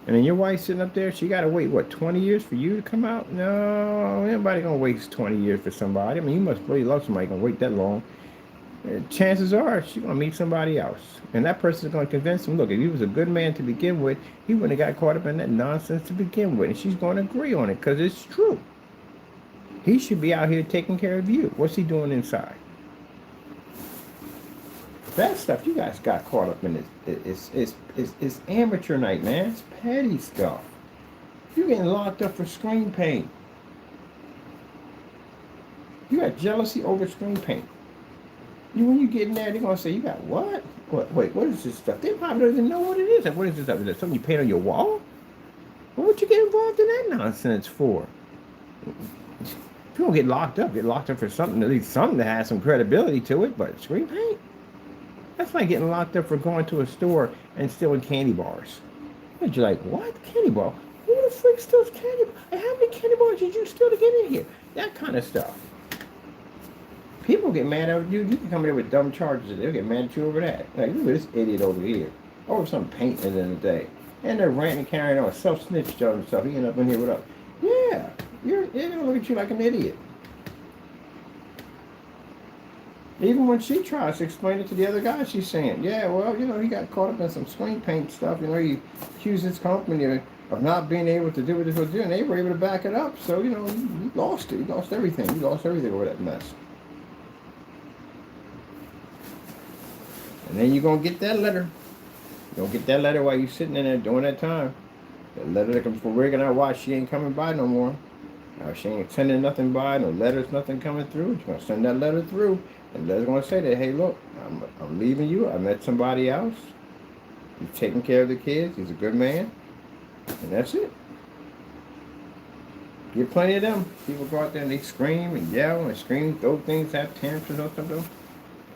And then your wife sitting up there, she got to wait, what, 20 years for you to come out? No, anybody going to wait 20 years for somebody. I mean, you must really love somebody going to wait that long. Chances are she's going to meet somebody else. And that person's going to convince him, look, if he was a good man to begin with, he wouldn't have got caught up in that nonsense to begin with. And she's going to agree on it because it's true. He should be out here taking care of you. What's he doing inside? That stuff you guys got caught up in it's amateur night, man. It's petty stuff. You're getting locked up for screen paint. You got jealousy over screen paint. When you get in there, they're going to say, you got what? Wait, what is this stuff? They probably don't even know what it is. Like, what is this stuff? Is that something you paint on your wall? Well, what you get involved in that nonsense for? If you don't get locked up for something, at least something that has some credibility to it, but screen paint? That's like getting locked up for going to a store and stealing candy bars. And you're like, what? Candy bar? Who the frick steals candy bars? How many candy bars did you steal to get in here? That kind of stuff. People get mad at you. You can come in there with dumb charges. They'll get mad at you over that. Like, look at this idiot over here. Over some paint at the end of the day. And they're ranting and carrying on. Self-snitched on himself. He end up in here with us. Yeah. They're going to look at you like an idiot. Even when she tries to explain it to the other guy, she's saying, yeah, well, you know, he got caught up in some screen paint stuff. You know, he accused his company of not being able to do what they were doing. They were able to back it up. So, you know, he lost it. He lost everything. He lost everything over that mess. And then you're going to get that letter. You're going to get that letter while you're sitting in there during that time. That letter that comes from Rick and I watch, she ain't coming by no more. She ain't sending nothing by, no letters, nothing coming through. She's going to send that letter through. And the letter's going to say that, hey, look, I'm leaving you. I met somebody else. He's taking care of the kids. He's a good man. And that's it. Get plenty of them. People go out there and they scream and yell and scream, throw things, have tantrums or something.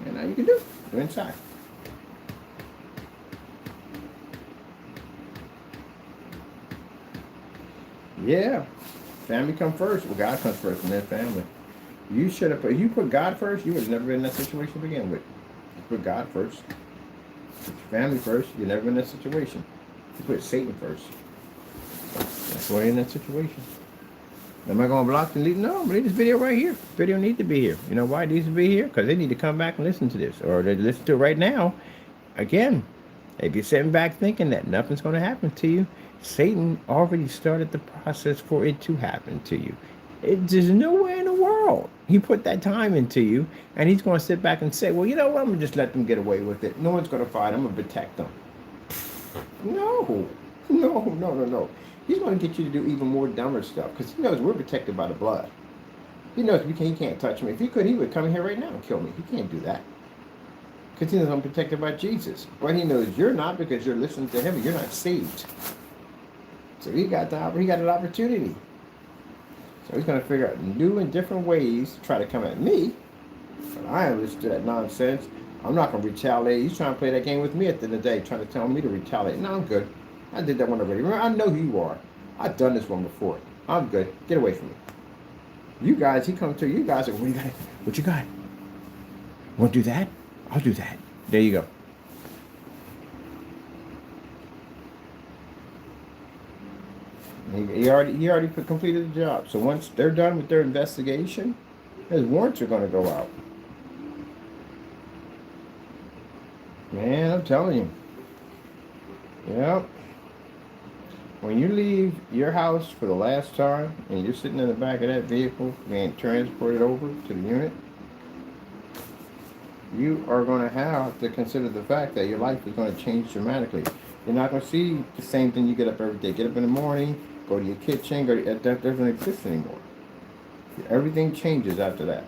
And now you can do it. Go inside. Yeah. Family come first. Well, God comes first and then family. You should have put, if you put God first, you would have never been in that situation to begin with. You put God first. Put your family first, you've never been in that situation. You put Satan first. That's we're in that situation. Am I going to block and leave? No, I'm going to leave this video right here. This video needs to be here. You know why it needs to be here? Because they need to come back and listen to this. Or they listen to it right now. Again, if you're sitting back thinking that nothing's going to happen to you, Satan already started the process for it to happen to you. There's no way in the world he put that time into you, and he's going to sit back and say, well, you know what, I'm going to just let them get away with it. No one's going to fight. I'm going to protect them. No. He's going to get you to do even more dumber stuff because he knows we're protected by the blood. He knows he can't touch me. If he could, he would come here right now and kill me. He can't do that because he knows I'm protected by Jesus. But he knows you're not because you're listening to him and you're not saved. So he got an opportunity. So he's going to figure out new and different ways to try to come at me. But I ain't listen to that nonsense. I'm not going to retaliate. He's trying to play that game with me at the end of the day, trying to tell me to retaliate. No, I'm good. I did that one already. Remember, I know who you are. I've done this one before. I'm good. Get away from me. You guys, he comes to you guys like, what you got? What you got? Want to do that? I'll do that. There you go. He already completed the job. So once they're done with their investigation, his warrants are going to go out. Man, I'm telling you. Yep. When you leave your house for the last time and you're sitting in the back of that vehicle being transported over to the unit, you are going to have to consider the fact that your life is going to change dramatically. You're not going to see the same thing you get up every day. Get up in the morning, go to your kitchen, that doesn't exist anymore. Everything changes after that.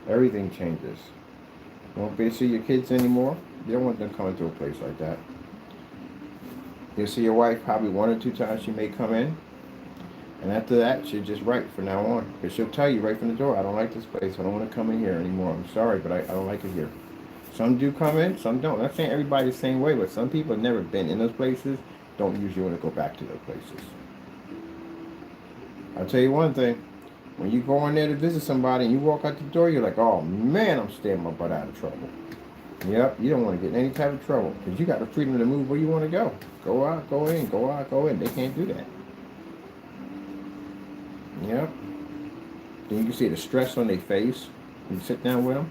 Everything changes. You won't be able to see your kids anymore. You don't want them coming to a place like that. You'll see your wife probably 1 or 2 times she may come in. And after that, she'll just write from now on. Because she'll tell you right from the door, I don't like this place. I don't want to come in here anymore. I'm sorry, but I don't like it here. Some do come in, some don't. I'm not saying everybody's the same way, but some people have never been in those places, don't usually want to go back to those places. I'll tell you one thing. When you go in there to visit somebody and you walk out the door, you're like, oh man, I'm staying my butt out of trouble. Yep, you don't want to get in any type of trouble because you got the freedom to move where you want to go. Go out, go in, go out, go in. They can't do that. Yep. Then you can see the stress on their face when you sit down with them.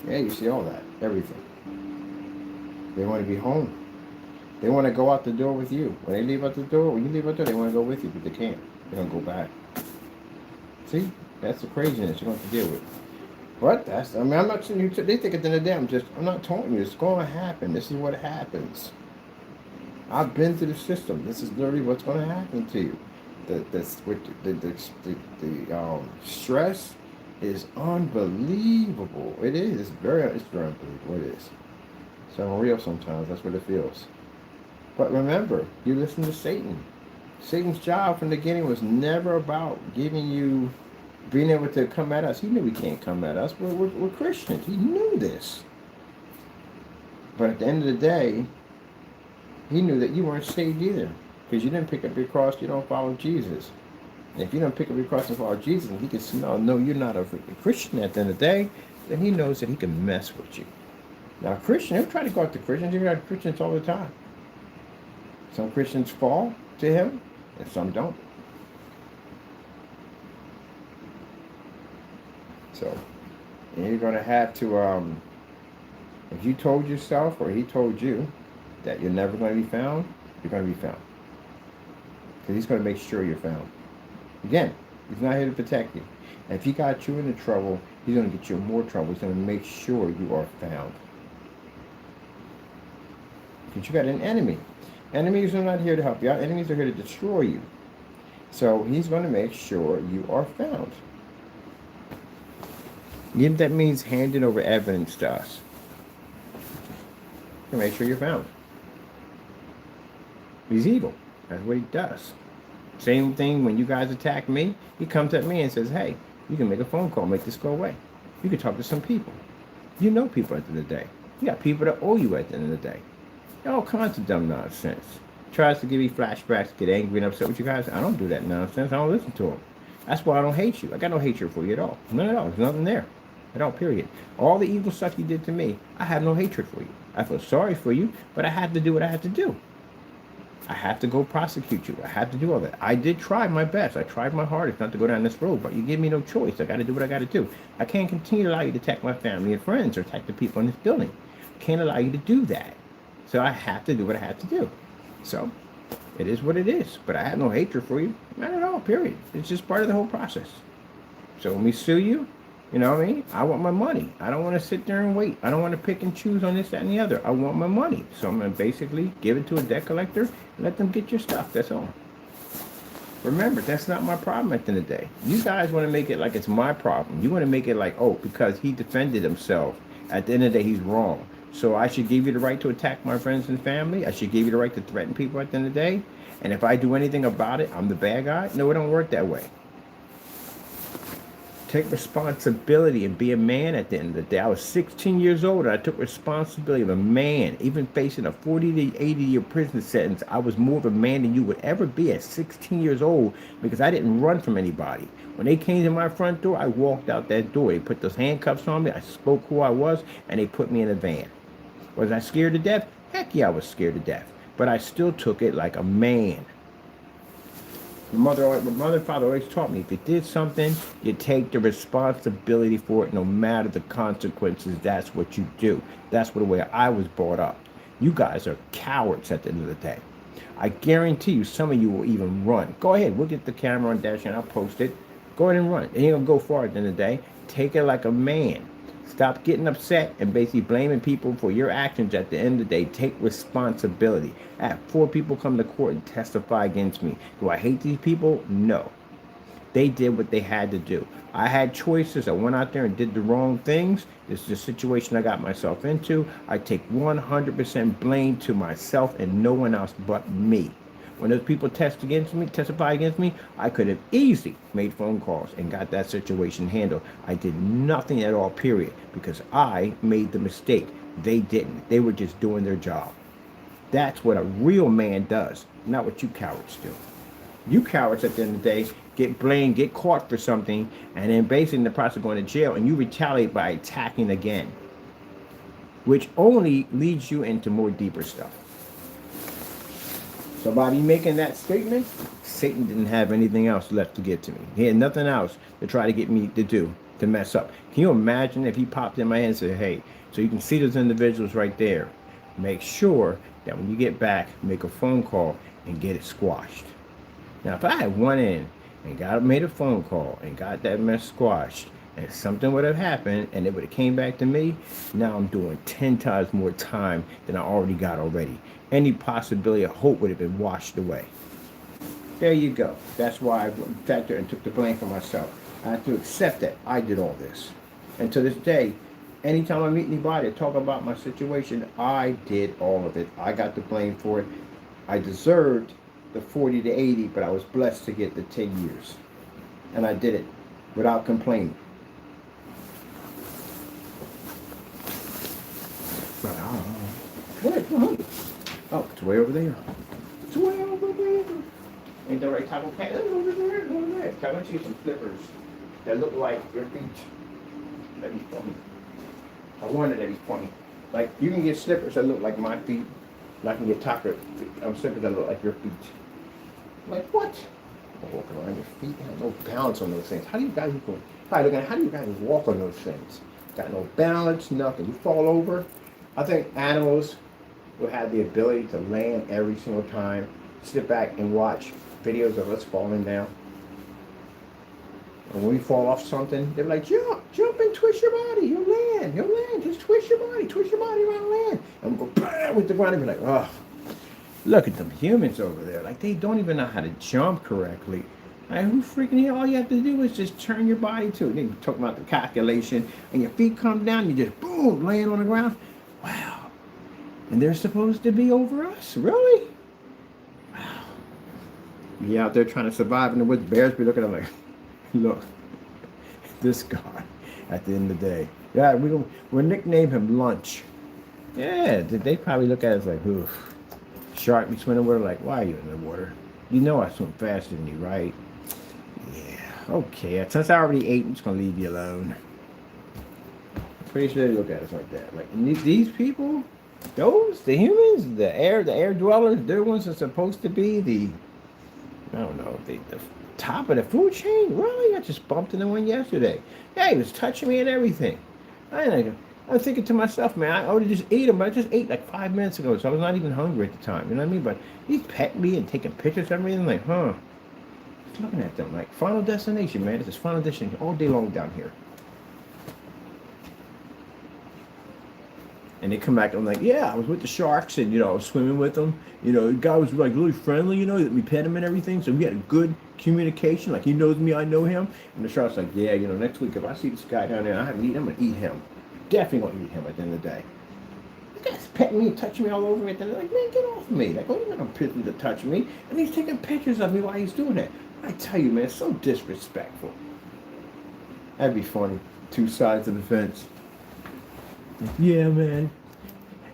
Yeah, you see all that, everything. They want to be home. They want to go out the door with you. When they leave out the door, when you leave out the door, they want to go with you, but they can't. They don't go back. See, that's the craziness you're going to deal with. But I'm not saying you. They think at the end of the day, I'm not taunting you. It's going to happen. This is what happens. I've been through the system. This is literally what's going to happen to you. The stress is unbelievable. It is. It's very unbelievable. It is. So unreal sometimes. That's what it feels. But remember, you listen to Satan. Satan's job from the beginning was never about giving you, being able to come at us. He knew he can't come at us. We're Christians. He knew this. But at the end of the day, he knew that you weren't saved either. Because you didn't pick up your cross, you don't follow Jesus. And if you don't pick up your cross and follow Jesus, and he can smell, no, you're not a Christian at the end of the day, then he knows that he can mess with you. Now, Christians, he'll try to go after Christians. You got Christians all the time. Some Christians fall to him, and some don't. So, and you're going to have to, if you told yourself or he told you that you're never going to be found, you're going to be found. Because he's going to make sure you're found. Again, he's not here to protect you. And if he got you into trouble, he's going to get you in more trouble. He's going to make sure you are found. Because you got an enemy. Enemies are not here to help you out. Enemies are here to destroy you. So he's going to make sure you are found. Even if that means handing over evidence to us. To make sure you're found. He's evil. That's what he does. Same thing when you guys attack me. He comes at me and says, hey, you can make a phone call, make this go away. You can talk to some people. You know people at the end of the day. You got people that owe you at the end of the day. All kinds of dumb nonsense. Tries to give me flashbacks, get angry and upset with you guys. I don't do that nonsense. I don't listen to him. That's why I don't hate you. I got no hatred for you at all. None at all. There's nothing there. At all, period. All the evil stuff you did to me, I have no hatred for you. I feel sorry for you, but I had to do what I had to do. I have to go prosecute you. I have to do all that. I did try my best. I tried my hardest not to go down this road, but you give me no choice. I got to do what I got to do. I can't continue to allow you to attack my family and friends or attack the people in this building. I can't allow you to do that. So I have to do what I have to do. So it is what it is. But I have no hatred for you. Not at all, period. It's just part of the whole process. So when we sue you, you know what I mean? I want my money. I don't want to sit there and wait. I don't want to pick and choose on this, that, and the other. I want my money. So I'm going to basically give it to a debt collector and let them get your stuff. That's all. Remember, that's not my problem at the end of the day. You guys want to make it like it's my problem. You want to make it like, oh, because he defended himself. At the end of the day, he's wrong. So I should give you the right to attack my friends and family. I should give you the right to threaten people at the end of the day. And if I do anything about it, I'm the bad guy. No, it don't work that way. Take responsibility and be a man at the end of the day. I was 16 years old and I took responsibility of a man. Even facing a 40 to 80 year prison sentence, I was more of a man than you would ever be at 16 years old because I didn't run from anybody. When they came to my front door, I walked out that door. They put those handcuffs on me. I spoke who I was and they put me in a van. Was I scared to death? Heck yeah, I was scared to death. But I still took it like a man. My mother and father always taught me, if you did something, you take the responsibility for it no matter the consequences. That's what you do. That's the way I was brought up. You guys are cowards at the end of the day. I guarantee you some of you will even run. Go ahead, we'll get the camera on dash and I'll post it. Go ahead and run. It ain't gonna go far at the end of the day. Take it like a man. Stop getting upset and basically blaming people for your actions at the end of the day. Take responsibility. I had 4 people come to court and testify against me. Do I hate these people? No. They did what they had to do. I had choices. I went out there and did the wrong things. This is the situation I got myself into. I take 100% blame to myself and no one else but me. When those people testify against me, I could have easily made phone calls and got that situation handled. I did nothing at all, period, because I made the mistake. They didn't. They were just doing their job. That's what a real man does, not what you cowards do. You cowards at the end of the day get blamed, get caught for something, and then basically in the process of going to jail, and you retaliate by attacking again, which only leads you into more deeper stuff. So by me making that statement, Satan didn't have anything else left to get to me. He had nothing else to try to get me to do, to mess up. Can you imagine if he popped in my hand and said, hey, so you can see those individuals right there. Make sure that when you get back, make a phone call and get it squashed. Now, if I had went in and made a phone call and got that mess squashed, and something would have happened and it would have came back to me, now I'm doing 10 times more time than I already got already. Any possibility of hope would have been washed away. There you go. That's why I sat there and took the blame for myself. I have to accept that I did all this. And to this day, anytime I meet anybody or talk about my situation, I did all of it. I got the blame for it. I deserved the 40 to 80, but I was blessed to get the 10 years. And I did it without complaining. What? Oh, it's way over there. It's way over there. Ain't the right type of pants? Over there. I want you some slippers that look like your feet. That'd be funny. I wanted that'd be funny. Like, you can get slippers that look like my feet. And I can get slippers that look like your feet. Like, what? I walk around your feet. I have no balance on those things. How do you guys walk on those things? Got no balance, nothing. You fall over. I think animals will have the ability to land every single time, sit back and watch videos of us falling down. And when we fall off something, they're like, jump and twist your body, you'll land, just twist your body around land. And we'll go bam with the ground and be like, oh, look at them humans over there. Like, they don't even know how to jump correctly. Like, who freaking hell, all you have to do is just turn your body to it. Then you're talking about the calculation, and your feet come down, you just boom, land on the ground. Wow. And they're supposed to be over us? Really? Wow. You out there trying to survive in the woods, bears be looking at them like, look, this guy at the end of the day. Yeah, we'll nickname him Lunch. Yeah, they probably look at us like, oof. Shark be swimming in the water like, why are you in the water? You know I swim faster than you, right? Yeah, okay. Since I already ate, I'm just going to leave you alone. Pretty sure they look at us like that. Like, these people, Those, the humans, the air dwellers, they're the ones that's supposed to be I don't know, the top of the food chain? Really? I just bumped into one yesterday. Yeah, he was touching me and everything. I'm thinking to myself, man, I ought to just eat him. I just ate like 5 minutes ago, so I was not even hungry at the time. You know what I mean? But he's petting me and taking pictures of me, and I'm like, huh. Just looking at them, like, Final Destination, man. This is Final Destination all day long down here. And they come back, I'm like, yeah, I was with the sharks and, I was swimming with them. The guy was like really friendly, that we pet him and everything. So we had a good communication. Like he knows me, I know him. And the shark's like, yeah, next week if I see this guy down there and I haven't eaten him, I'm going to eat him. Definitely going to eat him at the end of the day. The guy's petting me and touching me all over me. And they're like, man, get off of me. Like, what do you mean I'm pissing to touch me? And he's taking pictures of me while he's doing that. I tell you, man, it's so disrespectful. That'd be funny. Two sides of the fence. Yeah, man.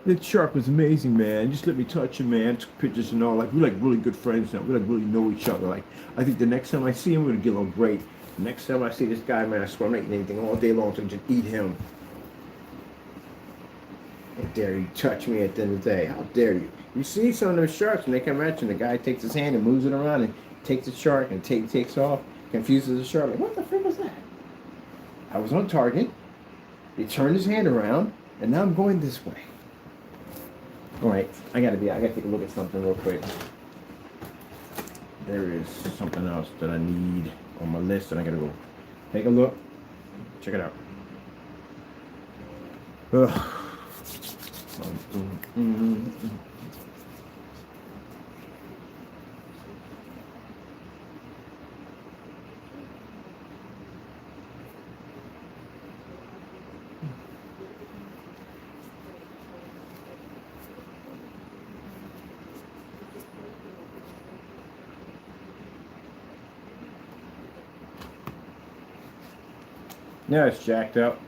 The shark was amazing, man. Just let me touch him, man. Took pictures and all. Like, we're like really good friends now. We like really know each other. Like, I think the next time I see him, we're gonna get along great. The next time I see this guy, man, I swear I'm not eating anything all day long, so I just eat him. How dare you touch me at the end of the day? How dare you? You see some of those sharks, when they come at you, and the guy takes his hand and moves it around and takes the shark and takes off, confuses the shark. Like, what the frick was that? I was on target. He turned his hand around, and now I'm going this way. All right, I gotta take a look at something real quick. There is something else that I need on my list, and I gotta go take a look. Check it out. Ugh. Yeah, it's jacked up.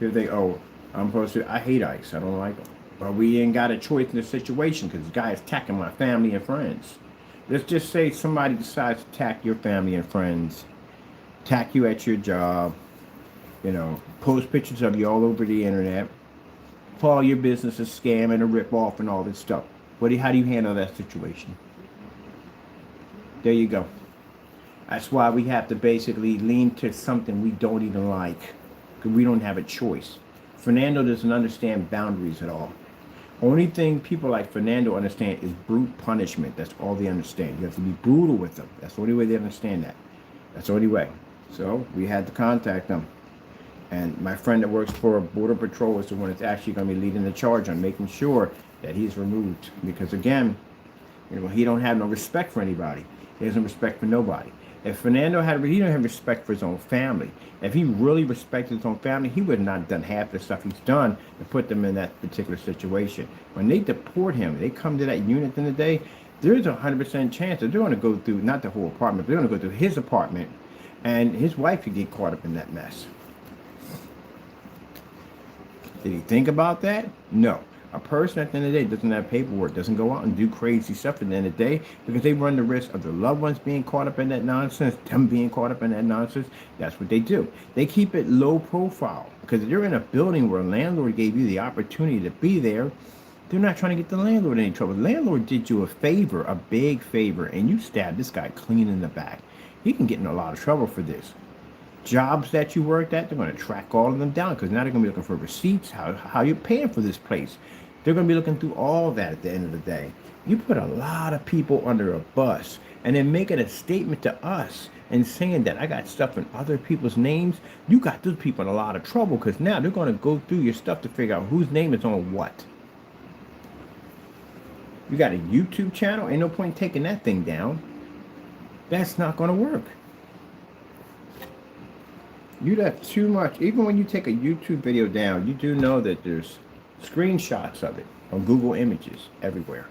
People think, oh, I hate ICE. I don't like them. But we ain't got a choice in this situation because this guy is attacking my family and friends. Let's just say somebody decides to attack your family and friends, attack you at your job, post pictures of you all over the internet, call your business a scam and a rip-off and all this stuff. How do you handle that situation? There you go. That's why we have to basically lean to something we don't even like, because we don't have a choice. Fernando doesn't understand boundaries at all. Only thing people like Fernando understand is brute punishment. That's all they understand. You have to be brutal with them. That's the only way they understand that. That's the only way. So we had to contact them. And my friend that works for Border Patrol is the one that's actually going to be leading the charge on making sure that he's removed. Because again, he don't have no respect for anybody. He has no respect for nobody. If Fernando he don't have respect for his own family. If he really respected his own family, he would not have done half the stuff he's done to put them in that particular situation. When they deport him, they come to that unit at the end of the day, there's a 100% chance that they're going to go through, not the whole apartment, but they're going to go through his apartment, and his wife could get caught up in that mess. Did he think about that? No. A person at the end of the day doesn't have paperwork, doesn't go out and do crazy stuff at the end of the day because they run the risk of their loved ones being caught up in that nonsense, them being caught up in that nonsense. That's what they do. They keep it low profile because if you're in a building where a landlord gave you the opportunity to be there, they're not trying to get the landlord in any trouble. The landlord did you a favor, a big favor, and you stabbed this guy clean in the back. He can get in a lot of trouble for this. Jobs that you worked at, they're going to track all of them down because now they're going to be looking for receipts, how you're paying for this place. They're going to be looking through all that at the end of the day. You put a lot of people under a bus and then making a statement to us and saying that I got stuff in other people's names. You got those people in a lot of trouble because now they're going to go through your stuff to figure out whose name is on what. You got a YouTube channel, ain't no point taking that thing down. That's not going to work. You'd have too much. Even when you take a YouTube video down, you do know that there's screenshots of it on Google Images everywhere.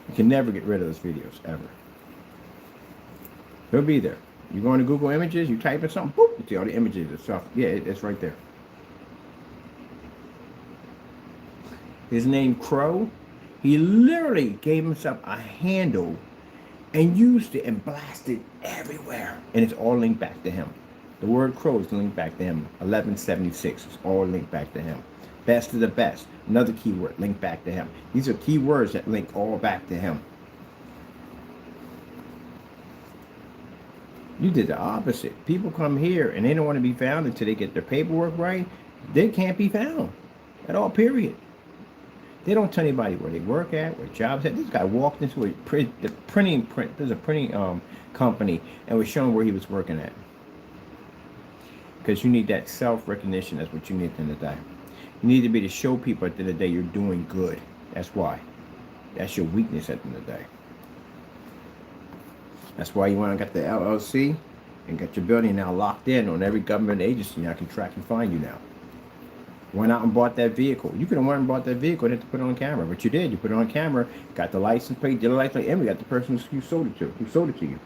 You can never get rid of those videos, ever. They'll be there. You go into Google Images, you type in something, boop, you see all the images and stuff. Yeah, it's right there. His name Crow, he literally gave himself a handle and used it and blasted everywhere. And it's all linked back to him. The word Crow is linked back to him. 1176 is all linked back to him. Best of the best. Another keyword, link back to him. These are keywords that link all back to him. You did the opposite. People come here and they don't want to be found until they get their paperwork right. They can't be found at all, period. They don't tell anybody where they work at, where jobs at. This guy walked into there's a printing company and was shown where he was working at. Because you need that self-recognition. That's what you need at the end of the day. You need to be to show people at the end of the day you're doing good. That's why. That's your weakness at the end of the day. That's why you want to get the LLC and get your building now locked in on every government agency. Now can track and find you now. Went out and bought that vehicle. You could have went and bought that vehicle and had to put it on camera, but you did. You put it on camera, got the license plate, did the license plate, and we got the person who sold it to, you.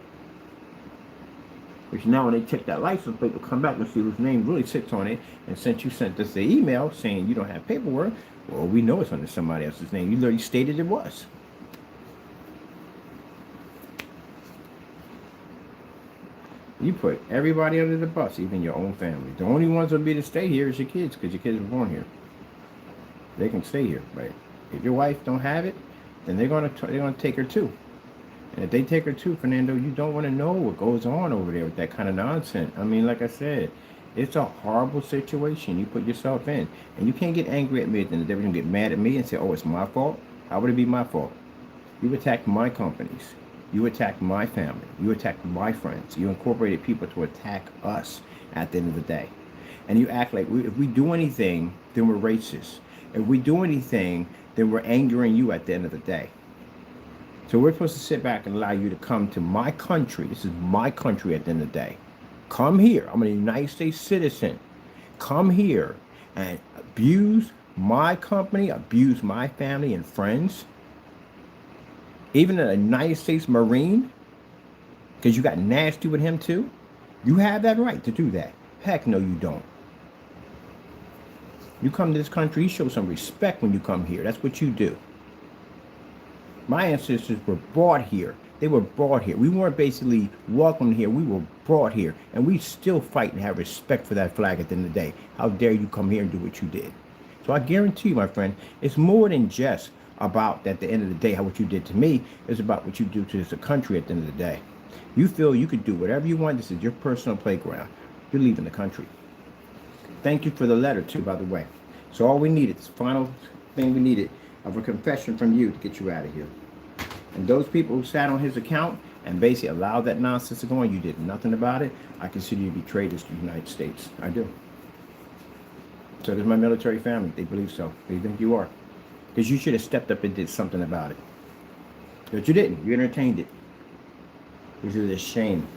Which now when they check that license plate, they'll come back and see whose name really sits on it. And since you sent us the email saying you don't have paperwork, well, we know it's under somebody else's name. You literally stated it was. You put everybody under the bus, even your own family. The only ones that'll be to stay here is your kids, because your kids were born here. They can stay here, but if your wife don't have it, then they're gonna take her too. And if they take her too, Fernando, you don't want to know what goes on over there with that kind of nonsense. I mean, like I said, it's a horrible situation you put yourself in, and you can't get angry at me. Then they're gonna get mad at me and say, "Oh, it's my fault." How would it be my fault? You attacked my companies. You attacked my family. You attacked my friends. You incorporated people to attack us at the end of the day. And you act like if we do anything, then we're racist. If we do anything, then we're angering you at the end of the day. So we're supposed to sit back and allow you to come to my country. This is my country at the end of the day. Come here. I'm a United States citizen. Come here and abuse my company, abuse my family and friends. Even a United States Marine, because you got nasty with him too. You have that right to do that. Heck no, you don't. You come to this country, you show some respect when you come here. That's what you do. My ancestors were brought here. They were brought here. We weren't basically welcomed here. We were brought here. And we still fight and have respect for that flag at the end of the day. How dare you come here and do what you did? So I guarantee you, my friend, it's more than just about at the end of the day how what you did to me. Is about what you do to this country at the end of the day. You feel you could do whatever you want. This is your personal playground. You're leaving the country. Thank you for the letter too, by the way. So all we needed, this final thing we needed of a confession from you to get you out of here. And those people who sat on his account and basically allowed that nonsense to go on, you did nothing about it. I consider you to be traitors to the United States. I do. So does my military family. They believe so. They think you are. Because you should have stepped up and did something about it. But you didn't. You entertained it. Which is a shame.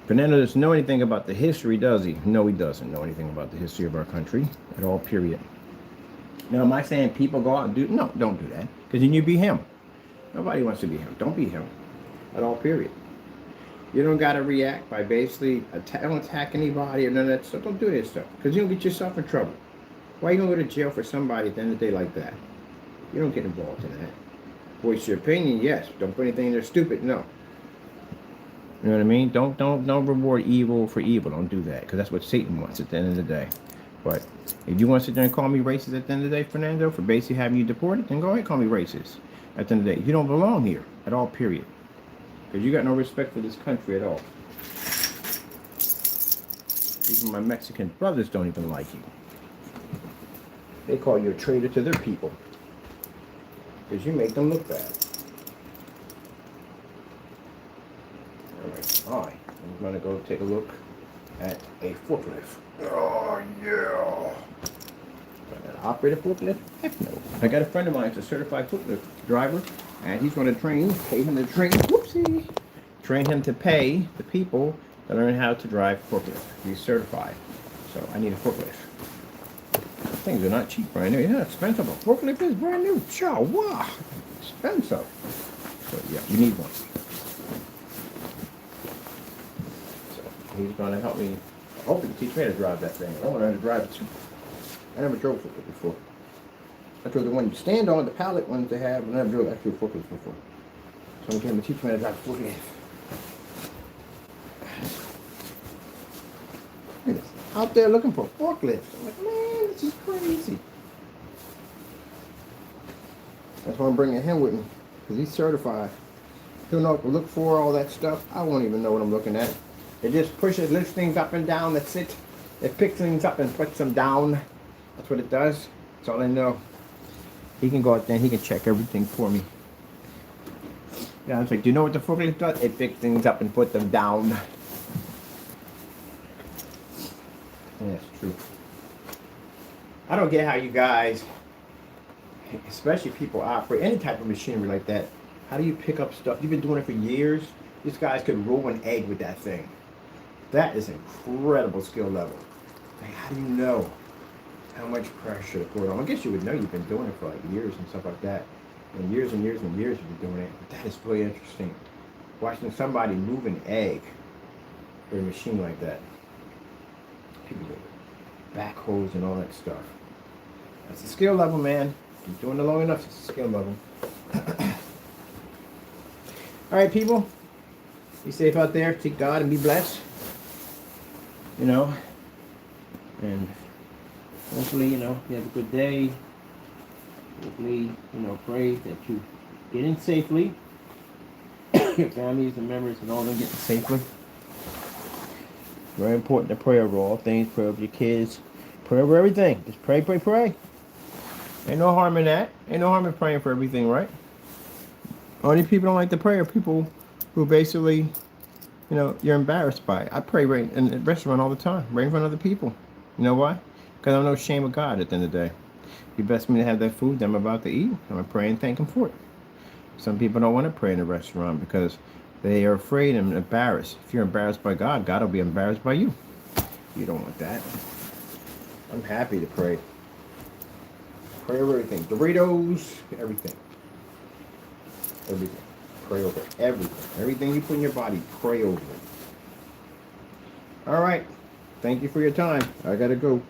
Fernando doesn't know anything about the history, does he? No, he doesn't know anything about the history of our country at all, period. Now, am I saying people go out and do? No, don't do that. Because then you be him. Nobody wants to be him. Don't be him at all, period. You don't got to react by basically don't attack anybody or none of that stuff. Don't do that stuff. Because you don't get yourself in trouble. Why are you going to go to jail for somebody at the end of the day like that? You don't get involved in that. Voice your opinion, yes. Don't put anything in there stupid, no. You know what I mean? Don't reward evil for evil. Don't do that. Because that's what Satan wants at the end of the day. But if you want to sit there and call me racist at the end of the day, Fernando, for basically having you deported, then go ahead and call me racist at the end of the day. You don't belong here at all, period. Because you got no respect for this country at all. Even my Mexican brothers don't even like you. They call you a traitor to their people. Because you make them look bad. Alright, I'm going to go take a look at a forklift. Oh, yeah. I got to operate a forklift? Heck no. I got a friend of mine who's a certified forklift driver, and he's going to pay him to train, whoopsie, train him to pay the people to learn how to drive forklift. He's certified. So I need a forklift. Things are not cheap right now. They're not expensive. A forklift is brand new. Chow, wow. Expensive. So yeah, you need one. So he's going to help me. Hopefully teach me how to drive that thing. I want to learn to drive it too. I never drove a forklift before. I drove the one you stand on, the pallet ones they have, and I never drove actual forklifts before. So I'm going to teach me how to drive a forklift. Look at this. out there looking for forklifts. I'm like, man, this is crazy. That's why I'm bringing him with me, because he's certified. He'll know what to look for, all that stuff. I won't even know what I'm looking at. It just pushes, lifts things up and down. That's it. It picks things up and puts them down. That's what it does. That's all I know. He can go out there and he can check everything for me. Yeah, I was like, do you know what the forklift does? It picks things up and put them down. Yeah, that's true. I don't get how you guys, especially people operate any type of machinery like that. How do you pick up stuff? You've been doing it for years. These guys could roll an egg with that thing. That is incredible skill level. Like, how do you know how much pressure to put on? I guess you would know. You've been doing it for like years and stuff like that. And years and years and years you've been doing it. But that is really interesting. Watching somebody move an egg with a machine like that. People with backhoes and all that stuff. That's a skill level, man. You're doing it long enough, it's a skill level. Alright, people. Be safe out there. Seek God and be blessed. You know. And hopefully, you know, you have a good day. Hopefully, you know, pray that you get in safely. Your families and members and all of them get in safely. Very important to pray over all things. Pray over your kids. Pray over everything. Just pray, pray, pray. Ain't no harm in that. Ain't no harm in praying for everything, right? Only people don't like to pray are people who basically, you know, you're embarrassed by. I pray right in the restaurant all the time, right in front of other people. You know why? Because I'm no shame of God at the end of the day. He blessed me to have that food that I'm about to eat. I'm going to pray and thank Him for it. Some people don't want to pray in a restaurant because they are afraid and embarrassed. If you're embarrassed by God, God will be embarrassed by you. You don't want that. I'm happy to pray. Pray over everything. Doritos, everything. Everything. Pray over everything. Everything you put in your body, pray over it. All right. Thank you for your time. I got to go.